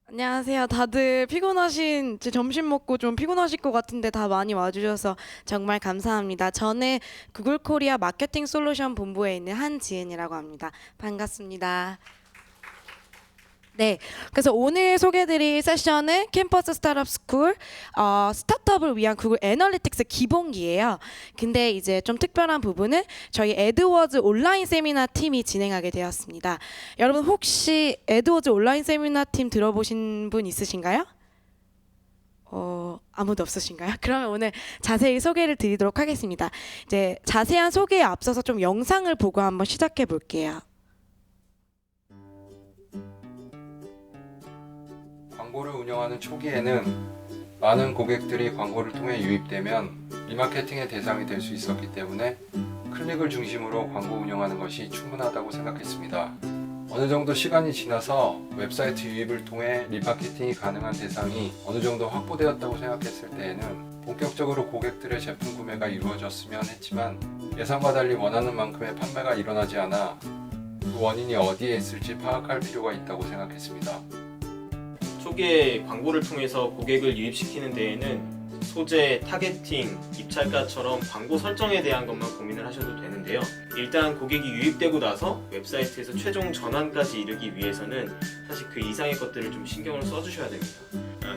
안녕하세요. 다들 피곤하신, 이제 점심 먹고 좀 피곤하실 것 같은데 다 많이 와주셔서 정말 감사합니다. 저는 구글 코리아 마케팅 솔루션 본부에 있는 한지은이라고 합니다. 반갑습니다. 네, 그래서 오늘 소개해드릴 세션은 캠퍼스 스타트업 스쿨 스타트업을 위한 구글 애널리틱스 기본기예요. 근데 이제 좀 특별한 부분은 저희 에드워즈 온라인 세미나 팀이 진행하게 되었습니다. 여러분 혹시 에드워즈 온라인 세미나 팀 들어보신 분 있으신가요? 아무도 없으신가요? 그러면 오늘 자세히 소개를 드리도록 하겠습니다. 이제 자세한 소개에 앞서서 좀 영상을 보고 한번 시작해 볼게요. 광고를 운영하는 초기에는 많은 고객들이 광고를 통해 유입되면 리마케팅의 대상이 될 수 있었기 때문에 클릭을 중심으로 광고 운영하는 것이 충분하다고 생각했습니다. 어느 정도 시간이 지나서 웹사이트 유입을 통해 리마케팅이 가능한 대상이 어느 정도 확보되었다고 생각했을 때에는 본격적으로 고객들의 제품 구매가 이루어졌으면 했지만 예상과 달리 원하는 만큼의 판매가 일어나지 않아 그 원인이 어디에 있을지 파악할 필요가 있다고 생각했습니다. 초기에 광고를 통해서 고객을 유입시키는 데에는 소재, 타겟팅, 입찰가처럼 광고 설정에 대한 것만 고민을 하셔도 되는데요. 일단 고객이 유입되고 나서 웹사이트에서 최종 전환까지 이르기 위해서는 사실 그 이상의 것들을 좀 신경을 써주셔야 됩니다.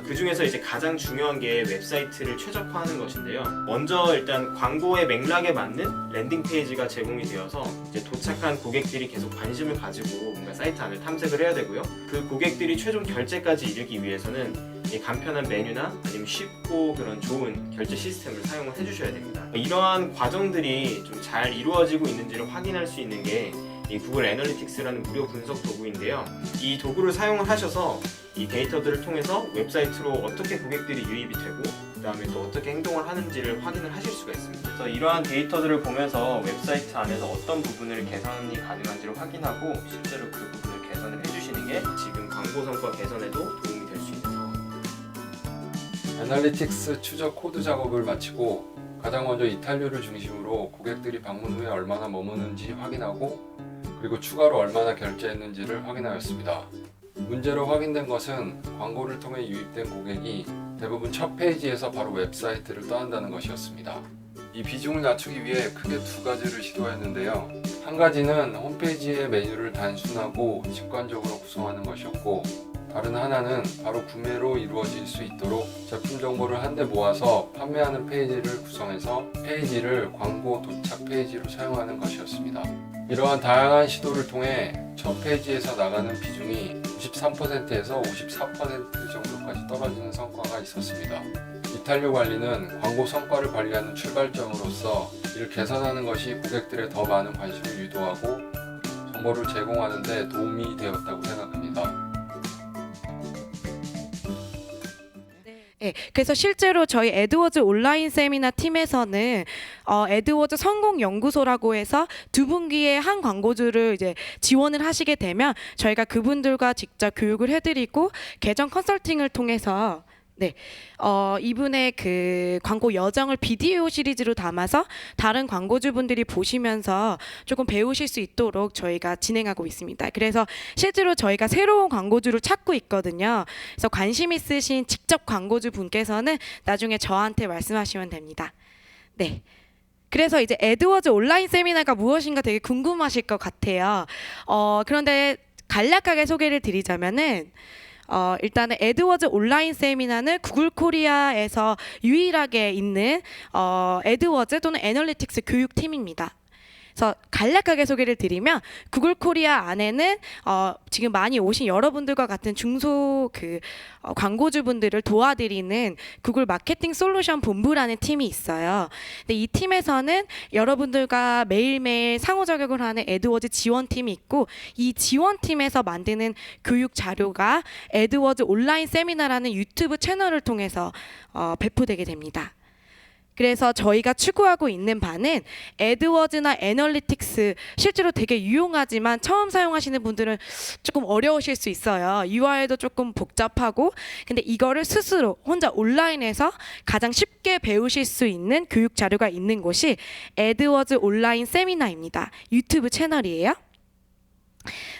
그 중에서 이제 가장 중요한 게 웹사이트를 최적화하는 것인데요. 먼저 일단 광고의 맥락에 맞는 랜딩 페이지가 제공이 되어서 이제 도착한 고객들이 계속 관심을 가지고 뭔가 사이트 안을 탐색을 해야 되고요. 그 고객들이 최종 결제까지 이르기 위해서는 이 간편한 메뉴나 아니면 쉽고 그런 좋은 결제 시스템을 사용을 해주셔야 됩니다. 이러한 과정들이 좀 잘 이루어지고 있는지를 확인할 수 있는 게 이 구글 애널리틱스라는 무료 분석 도구인데요. 이 도구를 사용을 하셔서 이 데이터들을 통해서 웹사이트로 어떻게 고객들이 유입이 되고 그 다음에 또 어떻게 행동을 하는지를 확인을 하실 수가 있습니다. 그래서 이러한 데이터들을 보면서 웹사이트 안에서 어떤 부분을 개선이 가능한지를 확인하고 실제로 그 부분을 개선을 해주시는 게 지금 광고 성과 개선에도 도움이 될 수 있는 상황입니다. 애널리틱스 추적 코드 작업을 마치고 가장 먼저 이탈률을 중심으로 고객들이 방문 후에 얼마나 머무는지 확인하고 그리고 추가로 얼마나 결제했는지를 확인하였습니다. 문제로 확인된 것은 광고를 통해 유입된 고객이 대부분 첫 페이지에서 바로 웹사이트를 떠난다는 것이었습니다. 이 비중을 낮추기 위해 크게 두 가지를 시도했는데요. 한 가지는 홈페이지의 메뉴를 단순하고 직관적으로 구성하는 것이었고 다른 하나는 바로 구매로 이루어질 수 있도록 제품 정보를 한데 모아서 판매하는 페이지를 구성해서 페이지를 광고 도착 페이지로 사용하는 것이었습니다. 이러한 다양한 시도를 통해 첫 페이지에서 나가는 비중이 93%에서 54% 정도까지 떨어지는 성과가 있었습니다. 이탈률 관리는 광고 성과를 관리하는 출발점으로서 이를 개선하는 것이 고객들의 더 많은 관심을 유도하고 정보를 제공하는 데 도움이 되었다고 생각합니다. 네, 그래서 실제로 저희 에드워즈 온라인 세미나 팀에서는 에드워즈 성공 연구소라고 해서 두 분기에 한 광고주를 이제 지원을 하시게 되면 저희가 그분들과 직접 교육을 해드리고 계정 컨설팅을 통해서 이분의 그 광고 여정을 비디오 시리즈로 담아서 다른 광고주분들이 보시면서 조금 배우실 수 있도록 저희가 진행하고 있습니다. 그래서 실제로 저희가 새로운 광고주를 찾고 있거든요. 그래서 관심 있으신 직접 광고주 분께서는 나중에 저한테 말씀하시면 됩니다. 네. 그래서 이제 에드워즈 온라인 세미나가 무엇인가 되게 궁금하실 것 같아요. 그런데 간략하게 소개를 드리자면은 일단은 에드워즈 온라인 세미나는 구글 코리아에서 유일하게 있는 에드워즈 또는 애널리틱스 교육팀입니다. 그래서 간략하게 소개를 드리면 구글 코리아 안에는 지금 많이 오신 여러분들과 같은 중소 광고주분들을 도와드리는 구글 마케팅 솔루션 본부라는 팀이 있어요. 근데 이 팀에서는 여러분들과 매일매일 상호작용을 하는 에드워즈 지원팀이 있고 이 지원팀에서 만드는 교육 자료가 에드워즈 온라인 세미나라는 유튜브 채널을 통해서 배포되게 됩니다. 그래서 저희가 추구하고 있는 바는 에드워즈나 애널리틱스 실제로 되게 유용하지만 처음 사용하시는 분들은 조금 어려우실 수 있어요. UI도 조금 복잡하고 근데 이거를 스스로 혼자 온라인에서 가장 쉽게 배우실 수 있는 교육 자료가 있는 곳이 에드워즈 온라인 세미나입니다. 유튜브 채널이에요.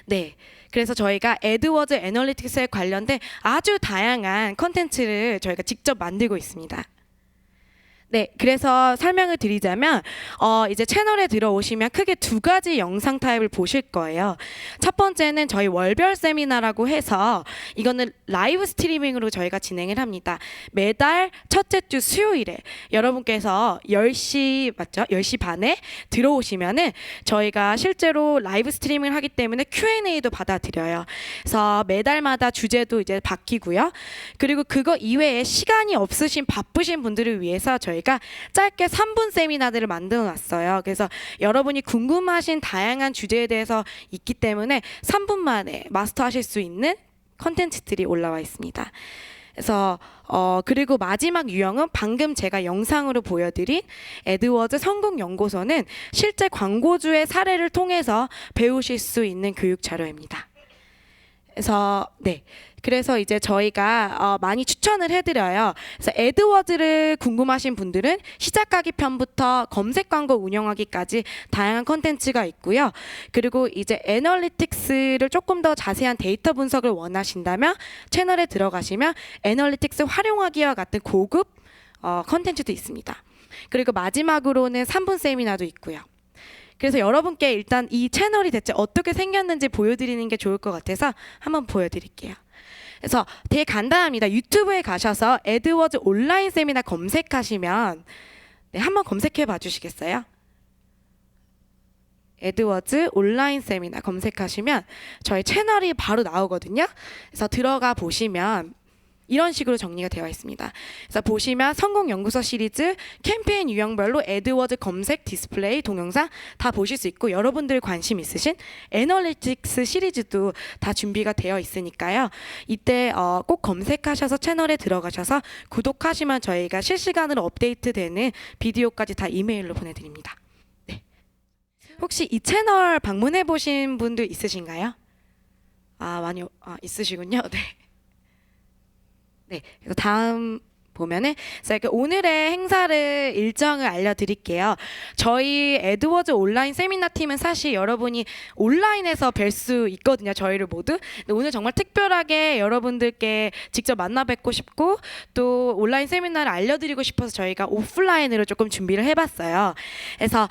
네. 그래서 저희가 에드워즈 애널리틱스에 관련된 아주 다양한 컨텐츠를 저희가 직접 만들고 있습니다. 네, 그래서 설명을 드리자면 이제 채널에 들어오시면 크게 두 가지 영상 타입을 보실 거예요. 첫 번째는 저희 월별 세미나라고 해서 이거는 라이브 스트리밍으로 저희가 진행을 합니다. 매달 첫째 주 수요일에 여러분께서 10시 맞죠? 10시 반에 들어오시면은 저희가 실제로 라이브 스트리밍을 하기 때문에 Q&A도 받아드려요. 그래서 매달마다 주제도 이제 바뀌고요. 그리고 그거 이외에 시간이 없으신 바쁘신 분들을 위해서 저희가 짧게 3분 세미나들을 만들어 놨어요. 그래서 여러분이 궁금하신 다양한 주제에 대해서 있기 때문에 3분 만에 마스터하실 수 있는 컨텐츠들이 올라와 있습니다. 그래서 그리고 마지막 유형은 방금 제가 영상으로 보여드린 에드워즈 성공연구소는 실제 광고주의 사례를 통해서 배우실 수 있는 교육 자료입니다. 그래서 이제 저희가 많이 추천을 해드려요. 그래서 에드워즈를 궁금하신 분들은 시작하기 편부터 검색 광고 운영하기까지 다양한 컨텐츠가 있고요. 그리고 이제 애널리틱스를 조금 더 자세한 데이터 분석을 원하신다면 채널에 들어가시면 애널리틱스 활용하기와 같은 고급 컨텐츠도 있습니다. 그리고 마지막으로는 3분 세미나도 있고요. 그래서 여러분께 일단 이 채널이 대체 어떻게 생겼는지 보여드리는 게 좋을 것 같아서 한번 보여드릴게요. 그래서 되게 간단합니다. 유튜브에 가셔서 에드워즈 온라인 세미나 검색하시면 한번 검색해 봐 주시겠어요? 에드워즈 온라인 세미나 검색하시면 저희 채널이 바로 나오거든요. 그래서 들어가 보시면 이런 식으로 정리가 되어 있습니다. 그래서 보시면 성공연구소 시리즈 캠페인 유형별로 에드워즈 검색, 디스플레이, 동영상 다 보실 수 있고 여러분들 관심 있으신 애널리틱스 시리즈도 다 준비가 되어 있으니까요. 이때 꼭 검색하셔서 채널에 들어가셔서 구독하시면 저희가 실시간으로 업데이트되는 비디오까지 다 이메일로 보내드립니다. 네. 혹시 이 채널 방문해 보신 분도 있으신가요? 많이 있으시군요. 네. 네, 그래서 다음 보면은 제가 오늘의 행사를 일정을 알려드릴게요. 저희 에드워즈 온라인 세미나 팀은 사실 여러분이 온라인에서 뵐 수 있거든요. 저희를 모두. 근데 오늘 정말 특별하게 여러분들께 직접 만나 뵙고 싶고 또 온라인 세미나를 알려드리고 싶어서 저희가 오프라인으로 조금 준비를 해봤어요. 그래서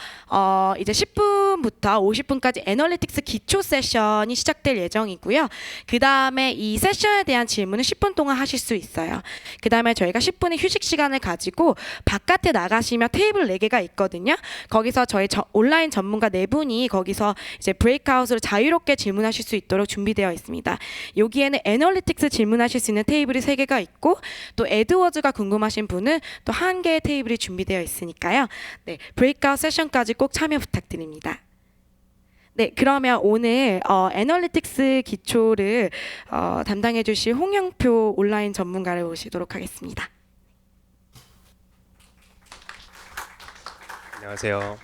이제 10분부터 50분까지 애널리틱스 기초 세션이 시작될 예정이고요. 그 다음에 이 세션에 대한 질문은 10분 동안 하실 수 있어요. 그 다음에 저희가 10분의 휴식 시간을 가지고 바깥에 나가시면 테이블 4개가 있거든요. 거기서 저희 온라인 전문가 4분이 거기서 이제 브레이크아웃으로 자유롭게 질문하실 수 있도록 준비되어 있습니다. 여기에는 애널리틱스 질문하실 수 있는 테이블이 3개가 있고 또 에드워즈가 궁금하신 분은 또 1개의 테이블이 준비되어 있으니까요. 네, 브레이크아웃 세션까지 꼭 참여 부탁드립니다. 네, 그러면 오늘 애널리틱스 기초를 담당해 주실 홍영표 온라인 전문가를 모시도록 하겠습니다. 안녕하세요.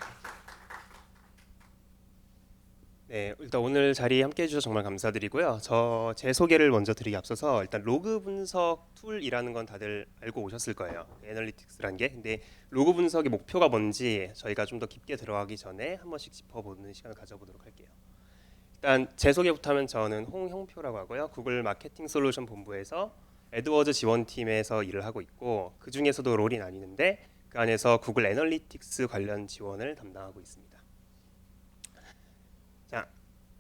네, 일단 오늘 자리에 함께해 주셔서 정말 감사드리고요. 제 소개를 먼저 드리기 앞서서 일단 로그 분석 툴이라는 건 다들 알고 오셨을 거예요. 애널리틱스란 게. 근데 로그 분석의 목표가 뭔지 저희가 좀 더 깊게 들어가기 전에 한 번씩 짚어보는 시간을 가져보도록 할게요. 일단 제 소개부터 하면 저는 홍형표라고 하고요. 구글 마케팅 솔루션 본부에서 에드워즈 지원팀에서 일을 하고 있고 그 중에서도 롤이 나뉘는데 그 안에서 구글 애널리틱스 관련 지원을 담당하고 있습니다. 자,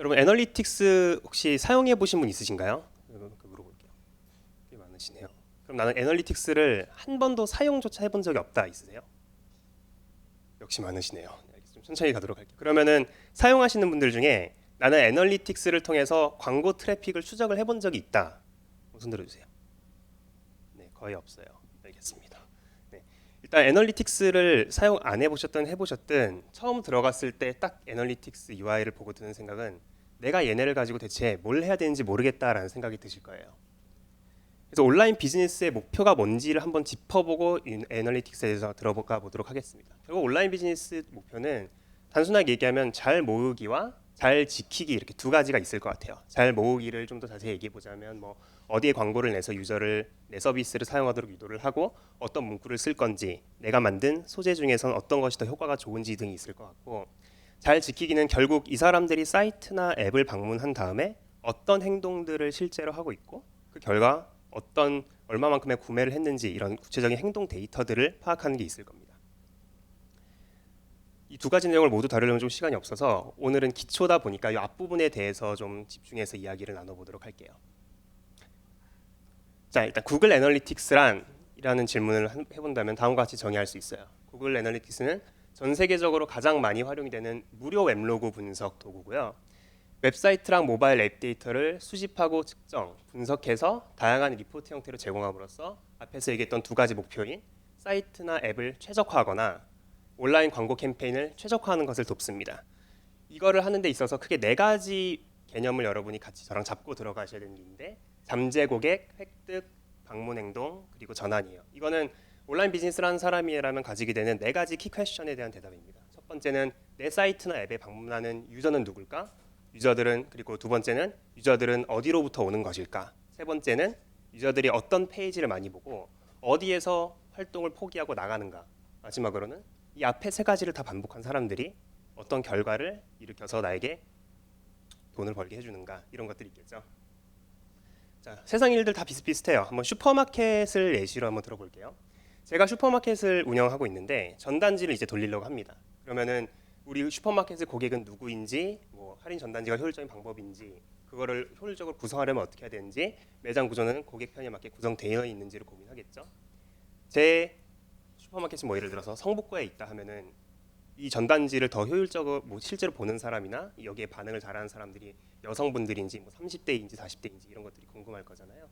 여러분 애널리틱스 혹시 사용해 보신 분 있으신가요? 물어볼게요. 꽤 많으시네요. 그럼 나는 애널리틱스를 한 번도 사용조차 해본 적이 없다 있으세요? 역시 많으시네요. 좀 천천히 가도록 할게요. 그러면은 사용하시는 분들 중에 나는 애널리틱스를 통해서 광고 트래픽을 추적을 해본 적이 있다. 손 들어주세요. 네, 거의 없어요. 알겠습니다. 네, 일단 애널리틱스를 사용 안 해보셨든 해보셨든 처음 들어갔을 때 딱 애널리틱스 UI를 보고 드는 생각은 내가 얘네를 가지고 대체 뭘 해야 되는지 모르겠다라는 생각이 드실 거예요. 그래서 온라인 비즈니스의 목표가 뭔지를 한번 짚어보고 애널리틱스에 대해서 들어가 보도록 하겠습니다. 결국 온라인 비즈니스 목표는 단순하게 얘기하면 잘 모으기와 잘 지키기 이렇게 두 가지가 있을 것 같아요. 잘 모으기를 좀 더 자세히 얘기해 보자면 뭐 어디에 광고를 내서 유저를 내 서비스를 사용하도록 유도를 하고 어떤 문구를 쓸 건지 내가 만든 소재 중에선 어떤 것이 더 효과가 좋은지 등이 있을 것 같고 잘 지키기는 결국 이 사람들이 사이트나 앱을 방문한 다음에 어떤 행동들을 실제로 하고 있고 그 결과 얼마만큼의 구매를 했는지 이런 구체적인 행동 데이터들을 파악하는 게 있을 겁니다. 이 두 가지 내용을 모두 다루려면 좀 시간이 없어서 오늘은 기초다 보니까 이 앞부분에 대해서 좀 집중해서 이야기를 나눠보도록 할게요. 자, 일단 구글 애널리틱스란 이라는 질문을 해본다면 다음과 같이 정의할 수 있어요. 구글 애널리틱스는 전 세계적으로 가장 많이 활용이 되는 무료 웹로그 분석 도구고요. 웹사이트랑 모바일 앱 데이터를 수집하고 측정, 분석해서 다양한 리포트 형태로 제공함으로써 앞에서 얘기했던 두 가지 목표인 사이트나 앱을 최적화하거나 온라인 광고 캠페인을 최적화하는 것을 돕습니다. 이거를 하는 데 있어서 크게 네 가지 개념을 여러분이 같이 저랑 잡고 들어가셔야 되는 게 있는데 잠재 고객, 획득, 방문 행동, 그리고 전환이에요. 이거는 온라인 비즈니스를 하는 사람이라면 가지게 되는 네 가지 키 퀘스천에 대한 대답입니다. 첫 번째는 내 사이트나 앱에 방문하는 유저는 누굴까? 그리고 두 번째는 유저들은 어디로부터 오는 것일까? 세 번째는 유저들이 어떤 페이지를 많이 보고 어디에서 활동을 포기하고 나가는가? 마지막으로는 이 앞에 세 가지를 다 반복한 사람들이 어떤 결과를 일으켜서 나에게 돈을 벌게 해주는가? 이런 것들이 있겠죠. 자, 세상 일들 다 비슷비슷해요. 한번 슈퍼마켓을 예시로 한번 들어볼게요. 제가 슈퍼마켓을 운영하고 있는데 전단지를 이제 돌리려고 합니다. 그러면은 우리 슈퍼마켓의 고객은 누구인지, 뭐 할인 전단지가 효율적인 방법인지, 그거를 효율적으로 구성하려면 어떻게 해야 되는지, 매장 구조는 고객 편에 맞게 구성되어 있는지를 고민하겠죠. 제 슈퍼마켓이 뭐 예를 들어서 성북구에 있다 하면은 이 전단지를 더 효율적으로 뭐 실제로 보는 사람이나 여기에 반응을 잘하는 사람들이 여성분들인지 뭐 30대인지 40대인지 이런 것들이 궁금할 거잖아요.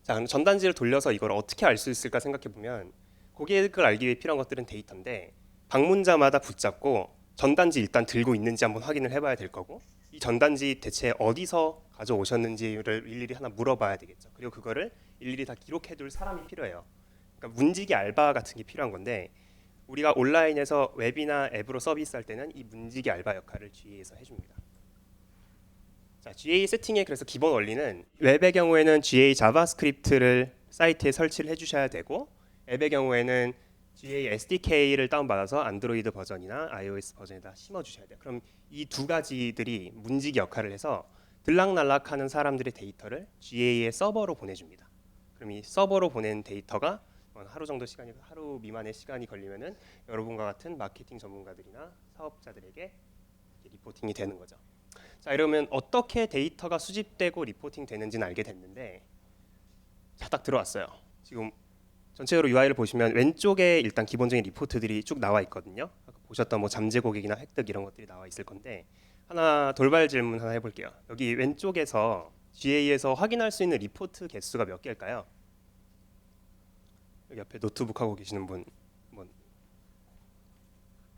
자, 그럼 전단지를 돌려서 이걸 어떻게 알 수 있을까 생각해 보면 고객을 알기 위해 필요한 것들은 데이터인데 방문자마다 붙잡고 전단지 일단 들고 있는지 한번 확인을 해봐야 될 거고 이 전단지 대체 어디서 가져오셨는지를 일일이 하나 물어봐야 되겠죠. 그리고 그거를 일일이 다 기록해둘 사람이 필요해요. 그러니까 문지기 알바 같은 게 필요한 건데 우리가 온라인에서 웹이나 앱으로 서비스할 때는 이 문지기 알바 역할을 GA에서 해줍니다. 자, GA 세팅의 그래서 기본 원리는 웹의 경우에는 GA 자바스크립트를 사이트에 설치를 해주셔야 되고 앱의 경우에는 GA SDK를 다운받아서 안드로이드 버전이나 iOS 버전에다 심어주셔야 돼요. 그럼 이 두 가지들이 문지기 역할을 해서 들락날락하는 사람들의 데이터를 GA의 서버로 보내줍니다. 그럼 이 서버로 보낸 데이터가 하루 미만의 시간이 걸리면은 여러분과 같은 마케팅 전문가들이나 사업자들에게 리포팅이 되는 거죠. 자, 이러면 어떻게 데이터가 수집되고 리포팅 되는지는 알게 됐는데 자, 딱 들어왔어요. 지금 전체적으로 UI를 보시면 왼쪽에 일단 기본적인 리포트들이 쭉 나와 있거든요. 아까 보셨던 뭐 잠재 고객이나 획득 이런 것들이 나와 있을 건데 하나 돌발 질문 하나 해볼게요. 여기 왼쪽에서 GA에서 확인할 수 있는 리포트 개수가 몇 개일까요? 여기 앞에 노트북 하고 계시는 분,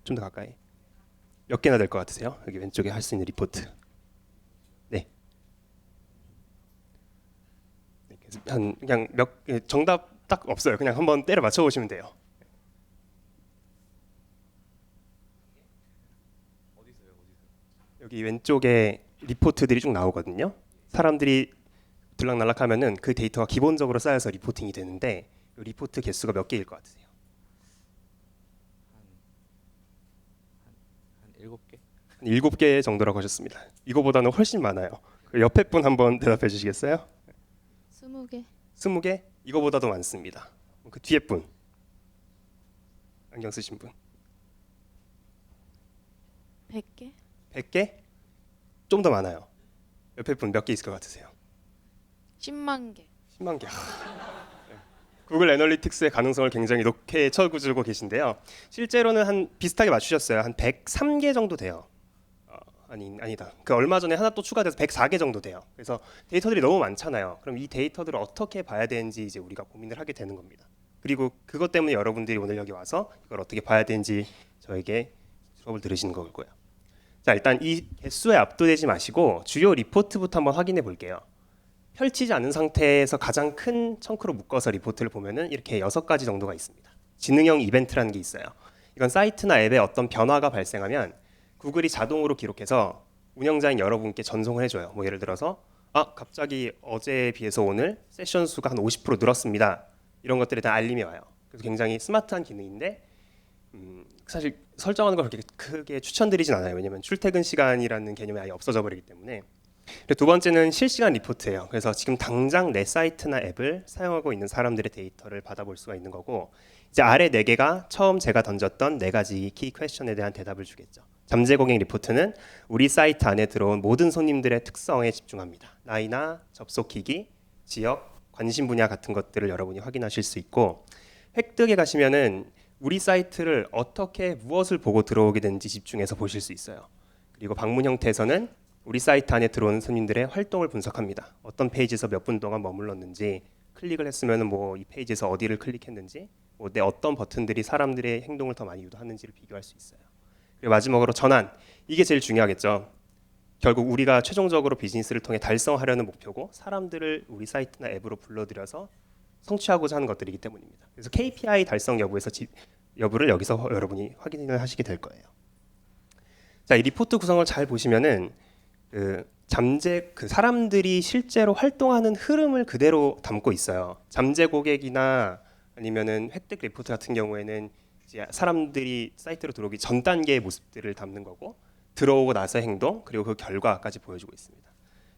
좀 더 가까이. 몇 개나 될 것 같으세요? 여기 왼쪽에 할 수 있는 리포트. 네. 한 그냥 정답 딱 없어요. 그냥 한번 때려 맞춰 보시면 돼요. 여기 왼쪽에 리포트들이 쭉 나오거든요. 사람들이 들락날락하면은 그 데이터가 기본적으로 쌓여서 리포팅이 되는데 리포트 개수가 몇 개일 것 같으세요? 한 7개? 한 7개 정도라고 하셨습니다. 이거보다는 훨씬 많아요. 그 옆에 분 한번 대답해 주시겠어요? 20개. 20개? 이거보다도 많습니다. 그 뒤에 분. 안경 쓰신 분. 100개? 100개? 좀 더 많아요. 옆에 분 몇 개 있을 것 같으세요? 10만 개. 10만 개. 구글 애널리틱스의 가능성을 굉장히 높게 쳐주고 계신데요. 실제로는 한 비슷하게 맞추셨어요. 한 103개 정도 돼요. 아니다. 그 얼마 전에 하나 또 추가돼서 104개 정도 돼요. 그래서 데이터들이 너무 많잖아요. 그럼 이 데이터들을 어떻게 봐야 되는지 이제 우리가 고민을 하게 되는 겁니다. 그리고 그것 때문에 여러분들이 오늘 여기 와서 이걸 어떻게 봐야 되는지 저에게 수업을 들으시는 걸 거예요. 자, 일단 이 개수에 압도되지 마시고 주요 리포트부터 한번 확인해 볼게요. 펼치지 않은 상태에서 가장 큰 청크로 묶어서 리포트를 보면은 이렇게 6가지 정도가 있습니다. 지능형 이벤트라는 게 있어요. 이건 사이트나 앱에 어떤 변화가 발생하면 구글이 자동으로 기록해서 운영자인 여러분께 전송을 해줘요. 뭐 예를 들어서 갑자기 어제에 비해서 오늘 세션 수가 한 50% 늘었습니다. 이런 것들에 대한 알림이 와요. 그래서 굉장히 스마트한 기능인데 사실 설정하는 걸 그렇게 크게 추천드리진 않아요. 왜냐하면 출퇴근 시간이라는 개념이 아예 없어져 버리기 때문에 그리고 두 번째는 실시간 리포트예요. 그래서 지금 당장 내 사이트나 앱을 사용하고 있는 사람들의 데이터를 받아볼 수가 있는 거고, 이제 아래 네 개가 처음 제가 던졌던 네 가지 키 퀘스천에 대한 대답을 주겠죠. 잠재 고객 리포트는 우리 사이트 안에 들어온 모든 손님들의 특성에 집중합니다. 나이나 접속 기기, 지역, 관심 분야 같은 것들을 여러분이 확인하실 수 있고, 획득에 가시면은 우리 사이트를 어떻게 무엇을 보고 들어오게 되는지 집중해서 보실 수 있어요. 그리고 방문 형태에서는 우리 사이트 안에 들어오는 손님들의 활동을 분석합니다. 어떤 페이지에서 몇 분 동안 머물렀는지, 클릭을 했으면 뭐 이 페이지에서 어디를 클릭했는지, 뭐 내 어떤 버튼들이 사람들의 행동을 더 많이 유도하는지를 비교할 수 있어요. 그리고 마지막으로 전환, 이게 제일 중요하겠죠. 결국 우리가 최종적으로 비즈니스를 통해 달성하려는 목표고, 사람들을 우리 사이트나 앱으로 불러들여서 성취하고자 하는 것들이기 때문입니다. 그래서 KPI 달성 여부를 여기서 여러분이 확인을 하시게 될 거예요. 자, 이 리포트 구성을 잘 보시면은 그 사람들이 실제로 활동하는 흐름을 그대로 담고 있어요. 잠재 고객이나 아니면은 획득 리포트 같은 경우에는 이제 사람들이 사이트로 들어오기 전 단계의 모습들을 담는 거고, 들어오고 나서 행동, 그리고 그 결과까지 보여주고 있습니다.